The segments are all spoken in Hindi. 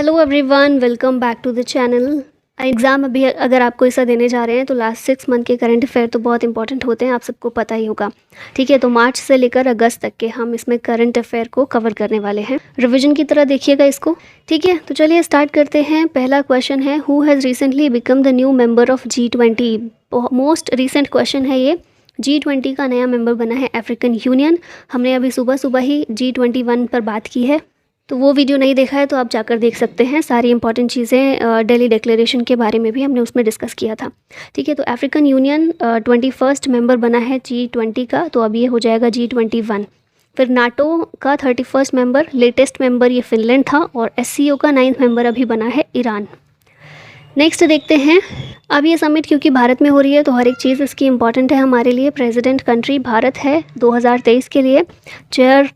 Hello everyone, welcome back to the channel. Exam अभी अगर आप कोई सा देने जा रहे हैं तो लास्ट 6 मंथ के करंट अफेयर तो बहुत इंपॉर्टेंट होते हैं, आप सबको पता ही होगा। ठीक है, तो मार्च से लेकर अगस्त तक के हम इसमें करंट अफेयर को कवर करने वाले हैं। रिवीजन की तरह देखिएगा इसको। ठीक है, तो चलिए स्टार्ट करते हैं। पहला क्वेश्चन है, who has recently become the new member of G20। Most recent question है ये। G20 का नया मेंबर बना है अफ्रीकन यूनियन। हमने अभी सुबह सुबह ही G21 पर बात की है, तो वो वीडियो नहीं देखा है तो आप जाकर देख सकते हैं। सारी इंपॉर्टेंट चीज़ें दिल्ली डिक्लेरेशन के बारे में भी हमने उसमें डिस्कस किया था। ठीक है, तो अफ्रीकन यूनियन 21st मेंबर बना है G20 का, तो अब ये हो जाएगा G21। फिर नाटो का 31st मेंबर, लेटेस्ट मेंबर ये फिनलैंड था, और SCO का 9th मेंबर अभी बना है ईरान। नेक्स्ट देखते हैं। अब ये समिट क्योंकि भारत में हो रही है तो हर एक चीज़ इसकी इम्पॉर्टेंट है हमारे लिए। प्रेसिडेंट कंट्री भारत है 2023 के लिए। चेयर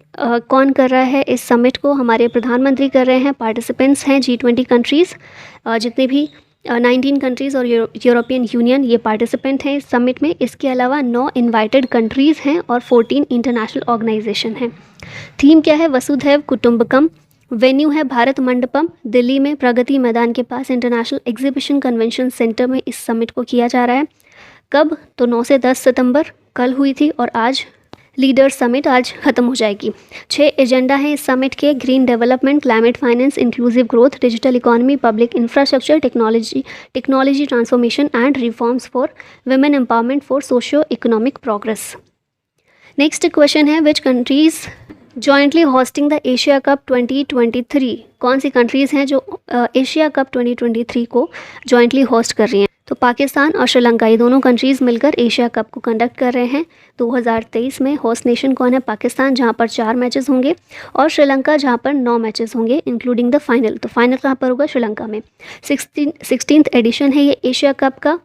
कौन कर रहा है इस समिट को? हमारे प्रधानमंत्री कर रहे हैं। पार्टिसिपेंट्स हैं G20 कंट्रीज़, जितने भी 19 कंट्रीज़ और यूरोपियन यूनियन ये पार्टिसिपेंट हैं इस समिट में। इसके अलावा 9 इन्वाइटेड कंट्रीज़ हैं और 14 इंटरनेशनल ऑर्गेनाइजेशन हैं। थीम क्या है? वसुधैव कुटुंबकम। वेन्यू है भारत मंडपम, दिल्ली में प्रगति मैदान के पास इंटरनेशनल एग्जीबिशन कन्वेंशन सेंटर में इस समिट को किया जा रहा है। कब? तो 9 से 10 सितंबर कल हुई थी, और आज लीडर्स समिट आज ख़त्म हो जाएगी। 6 एजेंडा हैं इस समिट के। Green development, climate finance, inclusive growth, digital economy, public infrastructure, technology transformation and reforms for women empowerment for socio economic progress. Next question है, which countries jointly hosting the Asia cup 2023। कौन सी कंट्रीज़ हैं जो एशिया कप 2023 को जॉइंटली होस्ट कर रही हैं? तो पाकिस्तान और श्रीलंका, ये दोनों कंट्रीज़ मिलकर एशिया कप को कंडक्ट कर रहे हैं 2023 में। होस्ट नेशन कौन है? पाकिस्तान, जहां पर 4 मैचेस होंगे, और श्रीलंका जहां पर 9 मैचेस होंगे इंक्लूडिंग द फाइनल। तो फाइनल कहाँ पर होगा? श्रीलंका में। 16th एडिशन है ये एशिया कप का।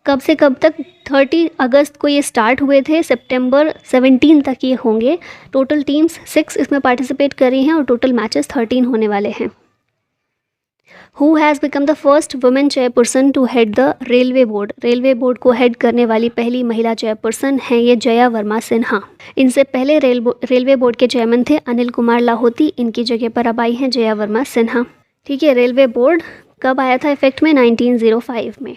कब से कब तक? 30 अगस्त को ये स्टार्ट हुए थे, सितंबर 17 तक ये होंगे। टोटल टीम्स 6 इसमें पार्टिसिपेट कर रही हैं और टोटल मैचेस 13 होने वाले हैं। Who has become the first women chairperson to head the railway board. Railway board को हेड करने वाली पहली महिला चेयरपर्सन हैं ये जया वर्मा सिन्हा। इनसे पहले रेलवे बोर्ड के चेयरमैन थे अनिल कुमार लाहोटी। इनकी जगह पर अब आई हैं जया वर्मा सिन्हा। ठीक है, रेलवे बोर्ड कब आया था इफेक्ट में? 1905 में।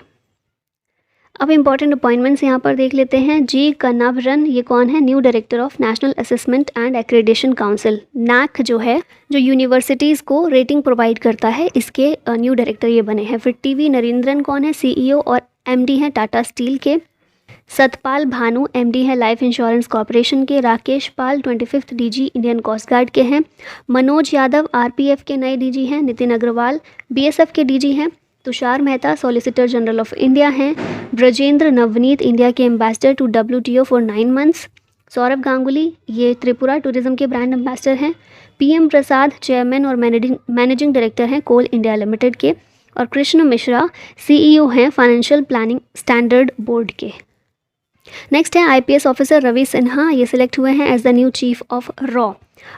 अब इंपॉर्टेंट अपॉइंटमेंट्स यहाँ पर देख लेते हैं। जी कन्नावरन, ये कौन है? New director of national assessment and accreditation council. NAAC जो है, जो यूनिवर्सिटीज़ को रेटिंग प्रोवाइड करता है, इसके न्यू डायरेक्टर ये बने हैं। फिर टीवी नरेंद्रन कौन है? CEO और MD हैं टाटा स्टील के। सतपाल भानु MD है लाइफ इंश्योरेंस कॉरपोरेशन के। Rakesh Pal 25th DG Indian coast guard के हैं। मनोज यादव RPF के नए DG हैं। नितिन अग्रवाल BSF के DG हैं। Tushar Mehta solicitor general of India हैं। ब्रजेंद्र नवनीत इंडिया के ambassador to WTO for 9 months. Sourav Ganguly ये त्रिपुरा टूरिज्म के ब्रांड एम्बेसडर हैं। PM प्रसाद चेयरमैन और मैनेजिंग डायरेक्टर हैं कोल इंडिया लिमिटेड के। और कृष्ण मिश्रा CEO हैं फाइनेंशियल प्लानिंग स्टैंडर्ड बोर्ड के। नेक्स्ट है IPS ऑफिसर रवि सिन्हा, ये सिलेक्ट हुए हैं as the new chief of रॉ।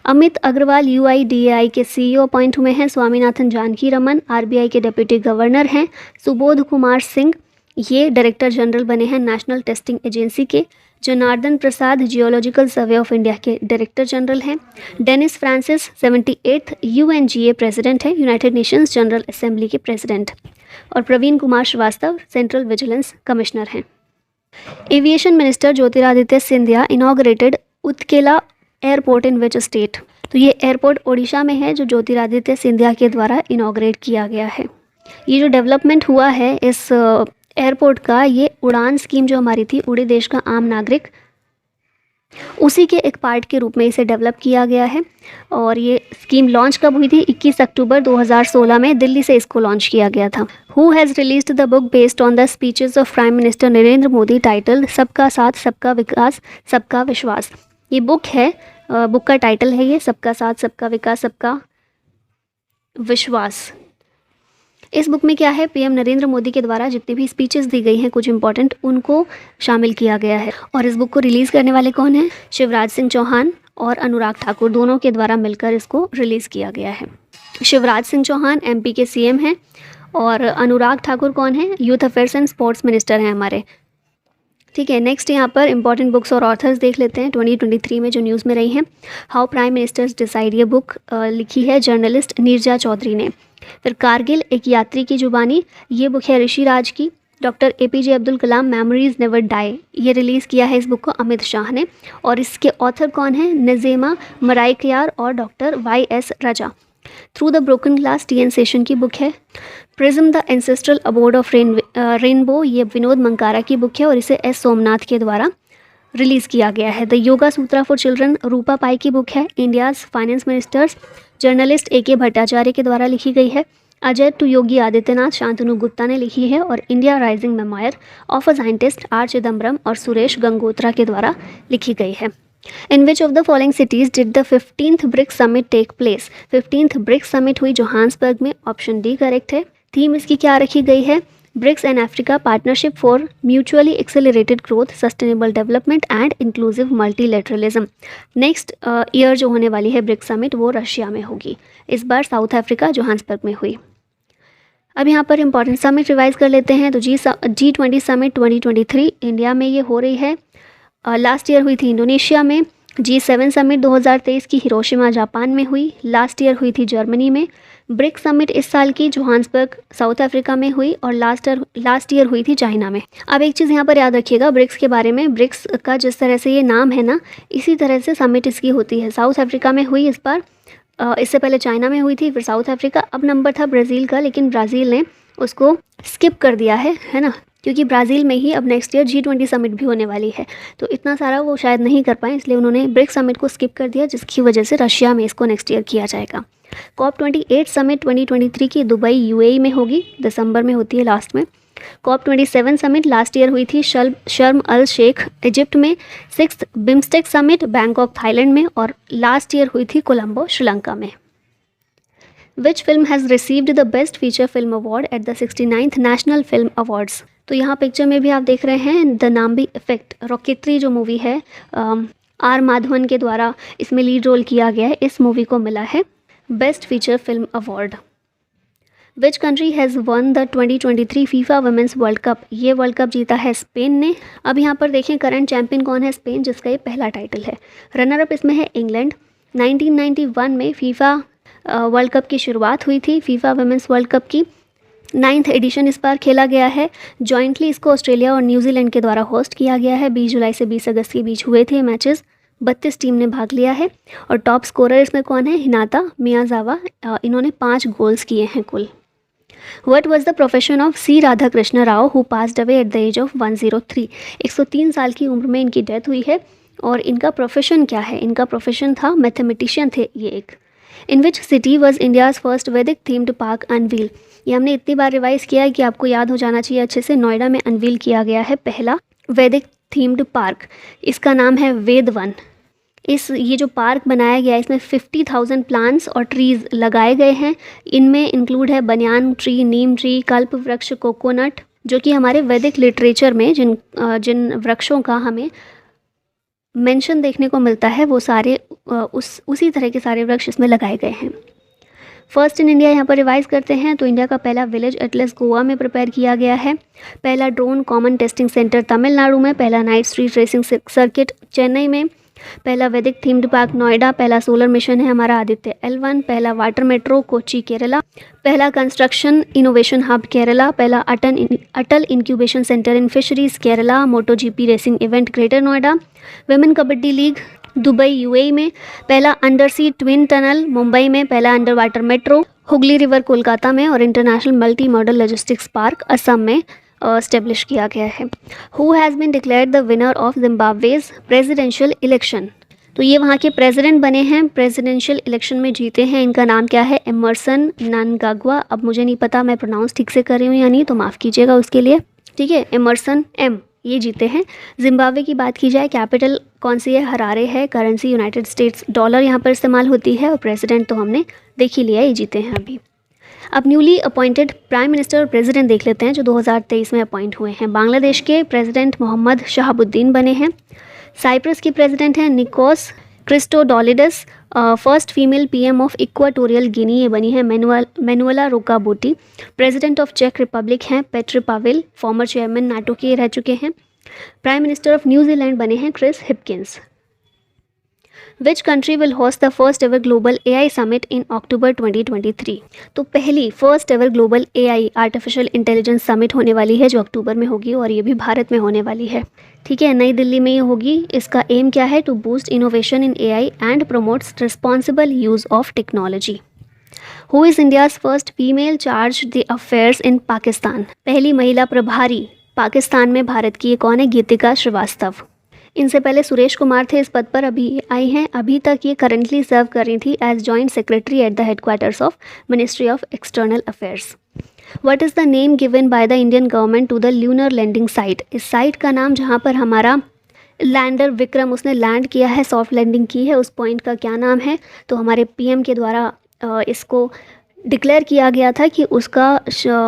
अमित अग्रवाल UIDAI के CEO अपॉइंट हुए हैं। स्वामीनाथन जानकी रमन RBI के डिप्टी गवर्नर हैं। सुबोध कुमार सिंह ये डायरेक्टर जनरल बने हैं नेशनल टेस्टिंग एजेंसी के। Janardhan Prasad geological survey of India के डायरेक्टर जनरल हैं। Dennis Francis 78th UNGA president है, यूनाइटेड नेशंस जनरल असेंबली के प्रेसिडेंट। और Praveen Kumar Srivastava central vigilance commissioner हैं। Aviation minister Jyotiraditya Scindia inaugurated Utkela airport in which state. तो ये एयरपोर्ट ओडिशा में है जो ज्योतिरादित्य सिंधिया के द्वारा इनॉग्रेट किया गया है। ये जो डेवलपमेंट हुआ है इस एयरपोर्ट का, ये उड़ान स्कीम जो हमारी थी, उड़े देश का आम नागरिक, उसी के एक पार्ट के रूप में इसे डेवलप किया गया है। और ये स्कीम लॉन्च कब हुई थी? 21 अक्टूबर 2016 में दिल्ली से इसको लॉन्च किया गया था। Who has released the book based on the speeches of prime minister Narendra Modi titled सबका साथ सबका विकास सबका विश्वास। ये बुक है, बुक का टाइटल है ये सबका साथ सबका विकास सबका विश्वास। इस बुक में क्या है? PM नरेंद्र मोदी के द्वारा जितनी भी स्पीचेस दी गई हैं कुछ इंपॉर्टेंट, उनको शामिल किया गया है। और इस बुक को रिलीज़ करने वाले कौन हैं? शिवराज सिंह चौहान और अनुराग ठाकुर, दोनों के द्वारा मिलकर इसको रिलीज़ किया गया है। शिवराज सिंह चौहान MP के CM हैं, और अनुराग ठाकुर कौन है? Youth affairs and sports minister हैं हमारे। ठीक है, नेक्स्ट यहाँ पर इंपॉर्टेंट बुक्स और ऑथर्स देख लेते हैं 2023 में जो न्यूज़ में रही हैं। हाउ प्राइम मिनिस्टर्स डिसाइड, ये बुक लिखी है जर्नलिस्ट नीरजा चौधरी ने। फिर कारगिल एक यात्री की जुबानी, ये बुक है ऋषि राज की। Doctor APJ Abdul Kalam memories never die, ये रिलीज़ किया है इस बुक को अमित शाह ने। और इसके ऑथर कौन है? नज़ीमा मराइकयार और डॉक्टर YS राजा। Through the broken glass TN Seshan की बुक है। Prism the ancestral abode of rainbow, ये विनोद मंकारा की बुक है और इसे S सोमनाथ के द्वारा रिलीज़ किया गया है। The yoga sutra for children Roopa Pai की बुक है। India's finance minister's journalist AK Bhattacharya के द्वारा लिखी गई है। अजय टू योगी आदित्यनाथ शांतनु गुप्ता ने लिखी है। और India rising memoir of a scientist R Chidambaram और सुरेश गंगोत्रा के द्वारा लिखी गई है। In which of the following cities did the 15th BRICS summit take place, 15th BRICS summit हुई जोहान्सबर्ग में, ऑप्शन D करेक्ट है। थीम इसकी क्या रखी गई है? BRICS and Africa partnership for mutually accelerated growth, sustainable development and inclusive multilateralism. Next year जो होने वाली है ब्रिक्स समिट वो रशिया में होगी, इस बार साउथ अफ्रीका जोहान्सबर्ग में हुई। अब यहाँ पर इंपॉर्टेंट समिट रिवाइज कर लेते हैं। तो G20 समिट 2023 इंडिया में ये हो रही है। लास्ट ईयर हुई थी इंडोनेशिया में। G7 समिट 2023 की हिरोशिमा जापान में हुई। लास्ट ईयर हुई थी जर्मनी में। ब्रिक्स समिट इस साल की जोहान्सबर्ग साउथ अफ्रीका में हुई और लास्ट ईयर हुई थी चाइना में। अब एक चीज़ यहाँ पर याद रखिएगा ब्रिक्स के बारे में, ब्रिक्स का जिस तरह से ये नाम है ना, इसी तरह से समिट इसकी होती है। साउथ अफ्रीका में हुई इस बार, इससे पहले चाइना में हुई थी, फिर साउथ अफ्रीका। अब नंबर था ब्राज़ील का, लेकिन ब्राज़ील ने उसको स्किप कर दिया है ना, क्योंकि ब्राज़ील में ही अब नेक्स्ट ईयर G20 समिट भी होने वाली है। तो इतना सारा वो शायद नहीं कर पाए, इसलिए उन्होंने ब्रिक्स समिट को स्किप कर दिया, जिसकी वजह से रशिया में इसको नेक्स्ट ईयर किया जाएगा। COP28 समिट 2023 की दुबई UAE में होगी, दिसंबर में होती है लास्ट में। COP27 समिट लास्ट ईयर हुई थी शर्म अल शेख इजिप्ट में। 6th BIMSTEC summit Bangkok Thailand में और लास्ट ईयर हुई थी कोलंबो श्रीलंका में। Which film has received the best feature film award at the 69th national film awards. तो यहाँ पिक्चर में भी आप देख रहे हैं द नाम्बी इफेक्ट, रॉकेटरी जो मूवी है R माधवन के द्वारा इसमें लीड रोल किया गया है, इस मूवी को मिला है best feature film award. Which country has one the 2023 FIFA women's world cup, ये वर्ल्ड कप जीता है स्पेन ने। अब यहाँ पर देखें करंट चैंपियन कौन है? स्पेन, जिसका ये पहला टाइटल है। रनर अप इसमें है इंग्लैंड। 1991 में फीफा वर्ल्ड कप की शुरुआत हुई थी। फीफा वुमेंस वर्ल्ड कप की 9th एडिशन इस बार खेला गया है। जॉइंटली इसको ऑस्ट्रेलिया और न्यूजीलैंड के द्वारा होस्ट किया गया है। 20 जुलाई से 20 अगस्त के बीच हुए थे मैचेस। 32 टीम ने भाग लिया है। और टॉप स्कोरर इसमें कौन है? हिनाता मियाजावा, इन्होंने 5 गोल्स किए हैं कुल। What was the profession of C. Radhakrishna Rao who passed away at the age of 103? 103 साल की उम्र में इनकी डेथ हुई है। और इनका प्रोफेशन क्या है? इनका प्रोफेशन था मैथमेटिशियन थे ये एक। In which city was India's first Vedic themed park unveil, ये हमने इतनी बार रिवाइज़ किया है कि आपको याद हो जाना चाहिए अच्छे से। नोएडा में अनवील किया गया है पहला वैदिक थीम्ड पार्क, इसका नाम है वेद वन। ये जो पार्क बनाया गया है इसमें 50,000 प्लांट्स और ट्रीज़ लगाए गए हैं। इनमें इंक्लूड है बनियान ट्री, नीम ट्री, कल्प वृक्ष, कोकोनट, जो कि हमारे वैदिक लिटरेचर में जिन वृक्षों का हमें मेंशन देखने को मिलता है वो सारे उसी तरह के सारे वृक्ष इसमें लगाए गए हैं। फर्स्ट इन इंडिया यहाँ पर रिवाइज करते हैं तो इंडिया का पहला विलेज एटलस गोवा में प्रिपेयर किया गया है। पहला drone common testing centre Tamil Nadu में। पहला night street racing circuit Chennai में। पहला वैदिक थीम्ड पार्क नोएडा। पहला सोलर मिशन है हमारा आदित्य L1। पहला वाटर मेट्रो कोच्चि केरला। पहला कंस्ट्रक्शन इनोवेशन हब केरला। पहला Atal incubation centre in fisheries Kerala. Moto GP racing event greater Noida. Women kabaddi league Dubai UAE में। पहला under sea twin tunnel Mumbai में। पहला under water metro Hooghly river Kolkata में। और international multi model logistics park Assam में एस्टेब्लिश किया गया है। Who has been declared the winner of Zimbabwe's presidential election, तो ये वहाँ के प्रेसिडेंट बने हैं, प्रेसिडेंशियल इलेक्शन में जीते हैं। इनका नाम क्या है? एमरसन नानगाग्वा। अब मुझे नहीं पता मैं प्रोनाउंस ठीक से कर रही हूँ या नहीं, तो माफ़ कीजिएगा उसके लिए। ठीक है, एमरसन M ये जीते हैं। जिम्बाब्वे की बात की जाए, कैपिटल कौन सी है? हरारे है। करेंसी यूनाइटेड स्टेट्स डॉलर यहाँ पर इस्तेमाल होती है। और प्रेसिडेंट तो हमने देख ही लिया, ये जीते हैं अभी। अब न्यूली अपॉइंटेड प्राइम मिनिस्टर और प्रेसिडेंट देख लेते हैं जो 2023 में अपॉइंट हुए हैं। बांग्लादेश के प्रेसिडेंट मोहम्मद शहाबुद्दीन बने हैं। साइप्रस की प्रेसिडेंट हैं Nikos Christodoulides. First female PM of Equatorial Guinea ये बनी है मैनुएला रोकाबोटी। प्रेसिडेंट ऑफ चेक रिपब्लिक हैं Petr Pavel, former chairman NATO के रह चुके हैं। प्राइम मिनिस्टर ऑफ न्यूजीलैंड बने हैं Chris Hipkins. Which country will host the first ever global AI summit in October 2023। तो पहली first ever global AI artificial intelligence summit होने वाली है जो अक्टूबर में होगी, और ये भी भारत में होने वाली है। ठीक है, नई दिल्ली में ये होगी। इसका एम क्या है? To boost innovation in AI and promotes responsible use of technology. Who is India's first female chargé d'affaires in Pakistan. पहली महिला प्रभारी पाकिस्तान में भारत की ये कौन है? गीतिका श्रीवास्तव। इनसे पहले सुरेश कुमार थे इस पद पर, अभी आई हैं। अभी तक ये करंटली सर्व कर रही थी as joint secretary at the headquarters of ministry of external affairs. What is the name given by the Indian government to the lunar landing site. इस साइट का नाम जहाँ पर हमारा लैंडर विक्रम उसने लैंड किया है, सॉफ्ट लैंडिंग की है, उस पॉइंट का क्या नाम है? तो हमारे PM के द्वारा इसको डिक्लेयर किया गया था कि उसका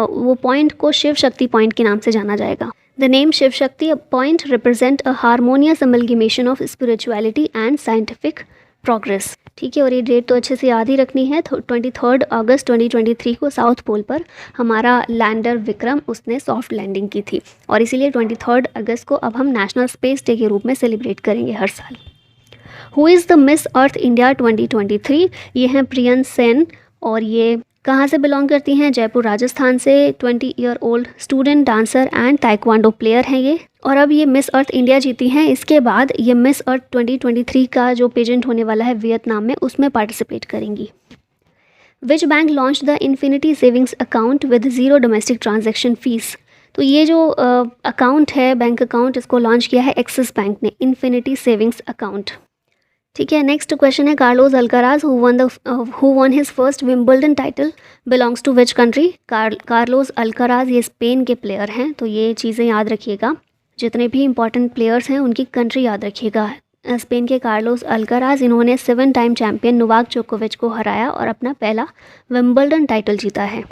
वो पॉइंट को शिव शक्ति पॉइंट के नाम से जाना जाएगा। The name Shiv Shakti point represent a harmonious amalgamation of spirituality and scientific progress. ठीक है, और ये डेट तो अच्छे से याद ही रखनी है। 23 अगस्त 2023 को साउथ पोल पर हमारा लैंडर विक्रम उसने सॉफ्ट लैंडिंग की थी, और इसीलिए 23 अगस्त को अब हम नेशनल स्पेस डे के रूप में सेलिब्रेट करेंगे हर साल। Who is the Miss Earth India 2023। ये हैं प्रियन सेन, और ये कहाँ से बिलोंग करती हैं? जयपुर राजस्थान से। 20 year old student dancer and taekwondo player हैं ये, और अब ये मिस अर्थ इंडिया जीती हैं। इसके बाद ये मिस अर्थ 2023 का जो पेजेंट होने वाला है वियतनाम में, उसमें पार्टिसिपेट करेंगी। Which bank launch the infinity savings account with zero domestic transaction fees. तो ये जो अकाउंट है, बैंक अकाउंट, इसको लॉन्च किया है एक्सिस बैंक ने, इन्फिनिटी सेविंग्स अकाउंट। ठीक है, नेक्स्ट क्वेश्चन है Carlos Alcaraz who won his first Wimbledon title belongs to which country. Carlos Alcaraz ये स्पेन के प्लेयर हैं, तो ये चीज़ें याद रखिएगा। जितने भी इंपॉर्टेंट प्लेयर्स हैं उनकी कंट्री याद रखिएगा। स्पेन के कार्लोस अल्काराज, इन्होंने 7 टाइम चैम्पियन नोवाक जोकोविच को हराया और अपना पहला विंबलडन टाइटल जीता है।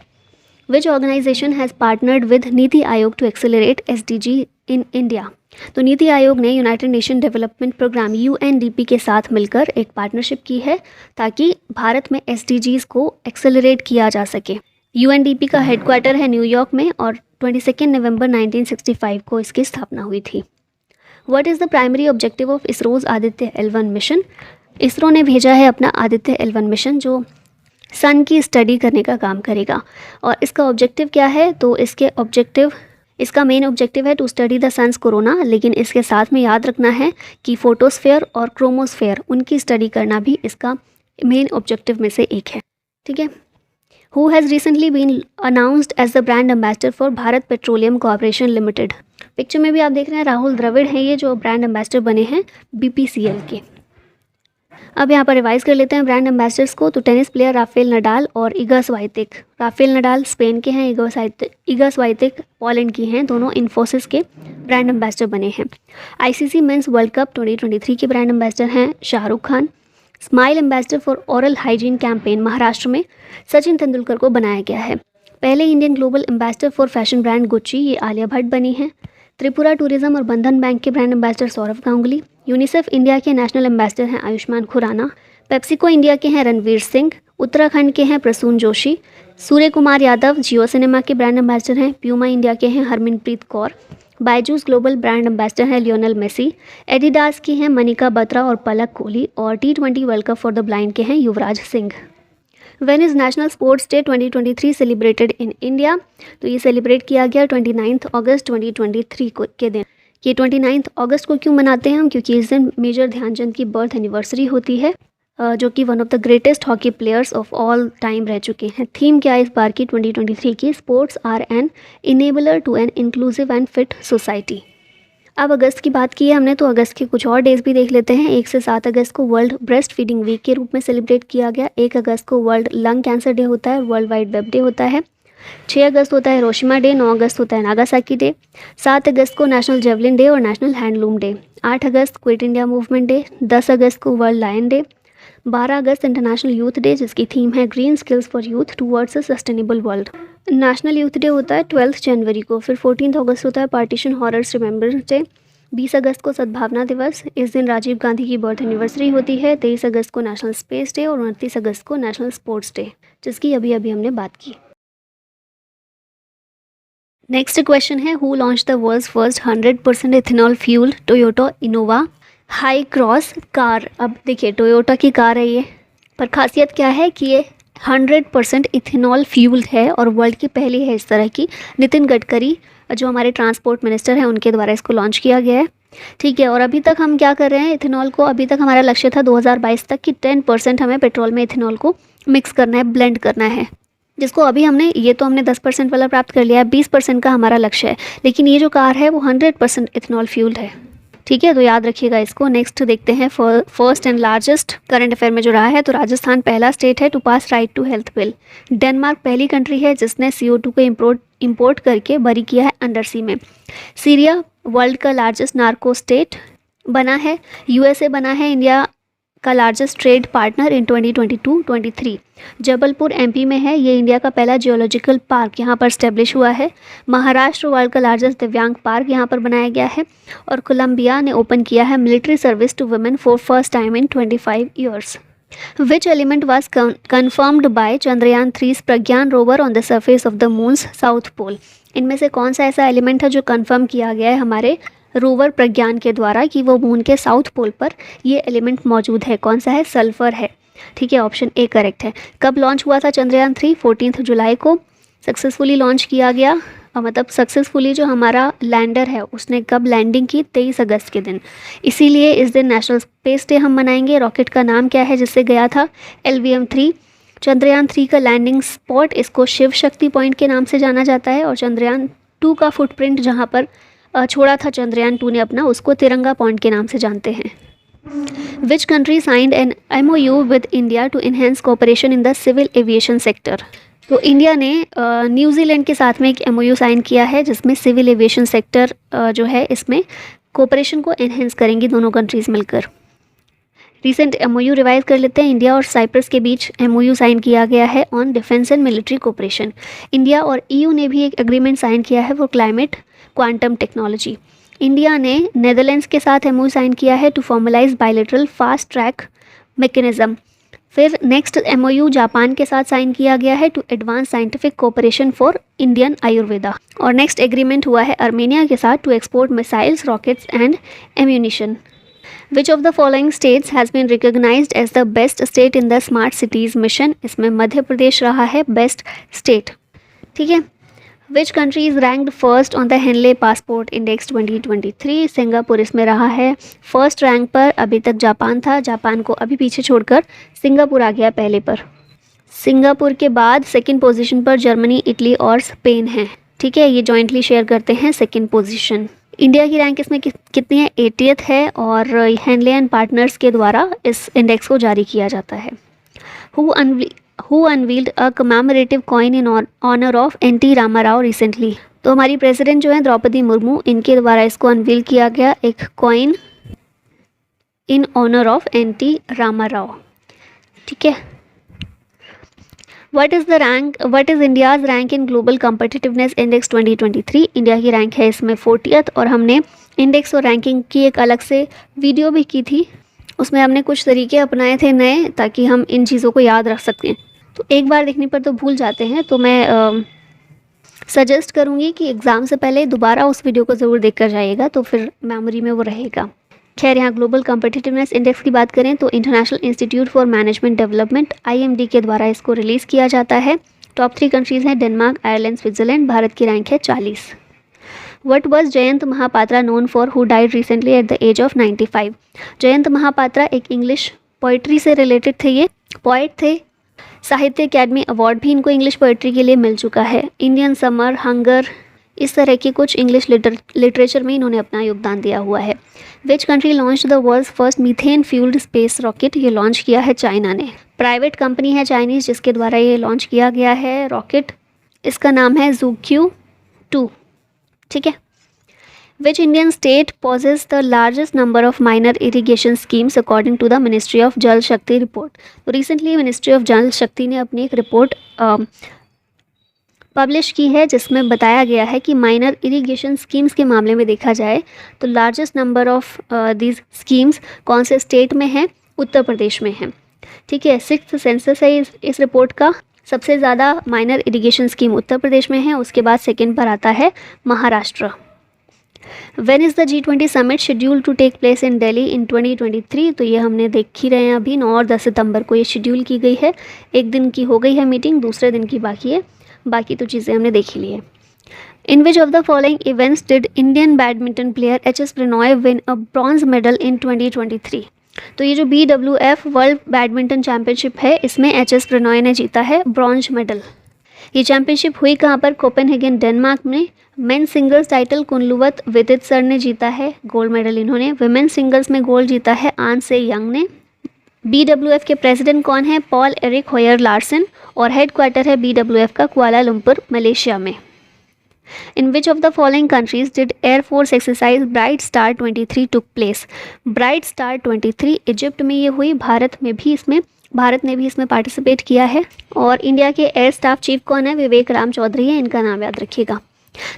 Which organisation has partnered with NITI Aayog to accelerate SDG in India. तो नीति आयोग ने United Nation development programme UNDP के साथ मिलकर एक पार्टनरशिप की है ताकि भारत में SDGs को एक्सेलरेट किया जा सके। UNDP का हेडक्वार्टर है न्यूयॉर्क में, और 22 नवंबर 1965 को इसकी स्थापना हुई थी। What is the primary objective of ISRO's Aditya L1 mission. ISRO ने भेजा है अपना आदित्य L1 मिशन जो सन की स्टडी करने का काम करेगा, और इसका ऑब्जेक्टिव क्या है? तो इसका मेन ऑब्जेक्टिव है to study the sun's corona, लेकिन इसके साथ में याद रखना है कि फोटोस्फेयर और क्रोमोस्फेयर उनकी स्टडी करना भी इसका मेन ऑब्जेक्टिव में से एक है। ठीक है। Who has recently been announced as the brand ambassador for Bharat petroleum corporation limited. Picture में भी आप देख रहे हैं राहुल द्रविड़ हैं ये जो ब्रांड एम्बेसडर बने हैं BPCL के। अब यहाँ पर रिवाइज कर लेते हैं ब्रांड एम्बेसडर्स को। तो टेनिस प्लेयर राफेल नडाल और इगा स्वाइतेक। राफेल नडाल स्पेन के हैं, इगा स्वाइतेक पोलैंड की हैं, दोनों इन्फोसिस के ब्रांड एम्बेसडर बने हैं। ICC मेंस वर्ल्ड कप 2023 के ब्रांड एम्बेसडर हैं Shahrukh Khan. Smile ambassador for oral hygiene campaign Maharashtra में सचिन तेंदुलकर को बनाया गया है। पहले Indian global ambassador for fashion brand Gucci, ये आलिया भट्ट बनी हैं। त्रिपुरा टूरिज्म और बंधन बैंक के brand ambassador Saurabh Ganguly. UNICEF India के नेशनल एम्बेसडर हैं आयुष्मान खुराना। पेप्सिको इंडिया के हैं रणवीर सिंह। उत्तराखंड के हैं प्रसून जोशी। सूर्य कुमार यादव जियो सिनेमा के ब्रांड एम्बेसडर हैं। प्यूमा इंडिया के हैं Harmanpreet Kaur. Byju's global brand ambassador हैं लियोनल मेसी। एडिडास की हैं मनिका बत्रा और पलक कोहली, और T20 world cup for the blind के हैं Yuvraj Singh. When is national sports day 2023 celebrated in India. तो ये सेलिब्रेट किया गया 29 अगस्त 2023 के दिन। ये 29 अगस्त को क्यों मनाते हैं हम? क्योंकि इस दिन मेजर ध्यानचंद की बर्थ एनिवर्सरी होती है, जो कि one of the greatest hockey players of all time रह चुके हैं। थीम क्या है इस बार की 2023 की? Sports are an enabler to an inclusive and fit society. अब अगस्त की बात की है हमने, तो अगस्त के कुछ और डेज भी देख लेते हैं। 1 से 7 अगस्त को वर्ल्ड ब्रेस्ट फीडिंग वीक के रूप में सेलिब्रेट किया गया। 1 अगस्त को वर्ल्ड लंग कैंसर डे होता है, वर्ल्ड वाइड वेब डे होता है। 6 अगस्त होता है हिरोशिमा डे। 9 अगस्त होता है नागासाकी डे। 7 अगस्त को नेशनल जेवलिन डे और नेशनल हैंडलूम डे। 8 अगस्त क्विट इंडिया मूवमेंट डे। 10 अगस्त को वर्ल्ड लायन डे। 12 अगस्त इंटरनेशनल यूथ डे, जिसकी थीम है green skills for youth towards a sustainable world. National youth day होता है 12 जनवरी को। फिर 14 अगस्त होता है पार्टीशन हॉरर्स रिमेंबरेंस डे। 20 अगस्त को सद्भावना दिवस, इस दिन राजीव गांधी की बर्थ एनिवर्सरी होती है। 23 अगस्त को नेशनल स्पेस डे और 29 अगस्त को नेशनल स्पोर्ट्स डे, जिसकी अभी अभी हमने बात की। नेक्स्ट क्वेश्चन है, who launch the world's first 100% ethanol fuel Toyota Innova high cross car. अब देखिए टोयोटा की कार है ये, पर खासियत क्या है कि ये 100% इथेनॉल फ्यूल है और वर्ल्ड की पहली है इस तरह की। नितिन गडकरी जो हमारे ट्रांसपोर्ट मिनिस्टर हैं उनके द्वारा इसको लॉन्च किया गया है। ठीक है, और अभी तक हम क्या कर रहे हैं, इथेनॉल को अभी तक हमारा लक्ष्य था 2022 तक कि 10% हमें पेट्रोल में इथेनॉल को मिक्स करना है, ब्लेंड करना है, जिसको अभी हमने 10% वाला प्राप्त कर लिया है। 20% का हमारा लक्ष्य है, लेकिन ये जो कार है वो 100% इथेनॉल फ्यूल्ड है। ठीक है, तो याद रखिएगा इसको। नेक्स्ट देखते हैं, first and largest current affair में जो रहा है, तो राजस्थान पहला स्टेट है to pass right to health bill. Denmark पहली कंट्री है जिसने CO2 को इम्पोर्ट करके बरी किया है अंडर सी में। सीरिया वर्ल्ड का लार्जेस्ट नार्को स्टेट बना है। USA बना है इंडिया का largest trade partner in 2022-23। Jabalpur MP में है, ये इंडिया का पहला जियोलॉजिकल पार्क यहाँ पर स्टेब्लिश हुआ है। महाराष्ट्र वर्ल्ड का लार्जेस्ट दिव्यांग पार्क यहाँ पर बनाया गया है। और कोलंबिया ने ओपन किया है military service to women for first time in 25 years. Which element was confirmed by Chandrayaan 3's Pragyan rover on the surface of the moon's south pole. इनमें से कौन सा ऐसा एलिमेंट है जो कंफर्म किया गया है हमारे रोवर प्रज्ञान के द्वारा कि वो मून के साउथ पोल पर ये एलिमेंट मौजूद है? कौन सा है? सल्फर है। ठीक है, ऑप्शन ए करेक्ट है। कब लॉन्च हुआ था चंद्रयान 3? 14 जुलाई को सक्सेसफुली लॉन्च किया गया। मतलब सक्सेसफुली जो हमारा लैंडर है उसने कब लैंडिंग की? 23 अगस्त के दिन। इसीलिए इस दिन नेशनल स्पेस डे हम मनाएंगे। रॉकेट का नाम क्या है जिससे गया था? LVM-3। चंद्रयान 3 का लैंडिंग स्पॉट इसको शिव शक्ति पॉइंट के नाम से जाना जाता है। और चंद्रयान 2 का फुटप्रिंट जहाँ पर छोड़ा था चंद्रयान 2 ने अपना, उसको तिरंगा पॉइंट के नाम से जानते हैं। Which country signed an MOU with India to enhance cooperation in the civil aviation sector. तो इंडिया ने न्यूजीलैंड के साथ में एक MOU साइन किया है जिसमें सिविल एविएशन सेक्टर जो है इसमें कोऑपरेशन को एनहेंस करेंगी दोनों कंट्रीज़ मिलकर। रिसेंट MOU रिवाइज कर लेते हैं। इंडिया और साइप्रस के बीच MOU साइन किया गया है on defence and military cooperation. India और EU ने भी एक एग्रीमेंट साइन किया है for climate quantum technology. India ने नेदरलैंड्स के साथ MOU साइन किया है to formalise bilateral fast track mechanism. फिर नेक्स्ट MOU जापान के साथ साइन किया गया है to advance scientific cooperation for Indian Ayurveda. और नेक्स्ट एग्रीमेंट हुआ है अर्मेनिया के साथ to export missiles, rockets and ammunition. Which of the following states has been recognized as the best state in the Smart Cities Mission? इसमें मध्य प्रदेश रहा है बेस्ट स्टेट। ठीक है। Which country is ranked first on the Henley Passport Index 2023? Singapore इसमें रहा है फर्स्ट रैंक पर। अभी तक जापान था, जापान को अभी पीछे छोड़कर सिंगापुर आ गया पहले पर। सिंगापुर के बाद सेकंड पोजीशन पर जर्मनी, इटली और स्पेन है। ठीक है, ये जॉइंटली शेयर करते हैं सेकंड पोजीशन। इंडिया की रैंक इसमें कितनी है? 80th है और हेनले एंड पार्टनर्स के द्वारा इस इंडेक्स को जारी किया जाता है। Who unveiled a commemorative coin in honor of NT Rama Rao recently? तो हमारी प्रेसिडेंट जो है द्रौपदी मुर्मू, इनके द्वारा इसको अनवील किया गया एक coin in honour of NT Rama Rao. ठीक है। What is India's rank in Global Competitiveness Index 2023? India की रैंक है इसमें 40th। और हमने इंडेक्स और रैंकिंग की एक अलग से वीडियो भी की थी, उसमें हमने कुछ तरीके अपनाए थे नए ताकि हम इन चीज़ों को याद रख सकें। तो एक बार देखने पर तो भूल जाते हैं, तो मैं सजेस्ट करूँगी कि एग्ज़ाम से पहले दोबारा उस वीडियो को ज़रूर देख कर जाइएगा, तो फिर मेमोरी में वो रहेगा। खैर, यहाँ ग्लोबल कम्पिटिटिवनेस इंडेक्स की बात करें तो international institute for management development IMD के द्वारा इसको रिलीज़ किया जाता है। टॉप 3 कंट्रीज़ हैं डेनमार्क, आयरलैंड, स्विट्ज़रलैंड। भारत की रैंक है 40। What was Jayant Mahapatra known for who died recently at the age of 95? Jayant Mahapatra एक इंग्लिश पोइट्री से रिलेटेड थे, ये पोइट थे। साहित्य अकेडमी अवार्ड भी इनको इंग्लिश पोइट्री के लिए मिल चुका है। इंडियन समर, हंगर, इस तरह की कुछ इंग्लिश लिटरेचर में इन्होंने अपना योगदान दिया हुआ है। Which country launch the world's first methane fueled space rocket? ये लॉन्च किया है चाइना ने। प्राइवेट कंपनी है चाइनीज़ जिसके द्वारा ये लॉन्च किया गया है रॉकेट। इसका नाम है ZhuQ-2। ठीक है। Which Indian state possesses the largest number of minor irrigation schemes according to the Ministry of Jal Shakti report? तो रिसेंटली मिनिस्ट्री ऑफ जल शक्ति ने अपनी एक रिपोर्ट पब्लिश की है जिसमें बताया गया है कि माइनर इरिगेशन स्कीम्स के मामले में देखा जाए तो largest number of these schemes कौन से स्टेट में है? उत्तर प्रदेश में है। ठीक है। 6th सेंसस है इस रिपोर्ट का। सबसे ज़्यादा माइनर इरिगेशन स्कीम उत्तर प्रदेश में है, उसके बाद सेकंड पर आता है Maharashtra. When is the G20 summit scheduled to take place in Delhi in 2023? तो ये हमने देख ही रहे हैं अभी 9 और 10 सितंबर को ये शेड्यूल की गई है। एक दिन की हो गई है मीटिंग, दूसरे दिन की बाकी है, बाकी तो चीज़ें हमने देख ही ली है। In which of the following events did Indian badminton player H.S. Pranoy win a bronze medal in 2023? तो ये जो BWF वर्ल्ड बैडमिंटन चैम्पियनशिप है, इसमें एच.एस. प्रणॉय ने जीता है ब्रॉन्ज मेडल। ये चैंपियनशिप हुई कहाँ पर? कोपेनहेगन डेनमार्क में। मेन सिंगल्स टाइटल कुनलुवत विदित सर ने जीता है, गोल्ड मेडल इन्होंने। विमेन सिंगल्स में गोल्ड जीता है आन से यंग ने। BWF के प्रेसिडेंट कौन है? पॉल एरिक होयर लार्सन, और हेड क्वार्टर है BWF का कुआलालंपुर मलेशिया में। In which of the following countries did Air Force exercise Bright Star 23 took place? Bright Star 23 Egypt में ये हुई। भारत ने भी इसमें पार्टिसिपेट किया है। और इंडिया के एयर स्टाफ चीफ कौन है? विवेक राम चौधरी है, इनका नाम याद रखिएगा।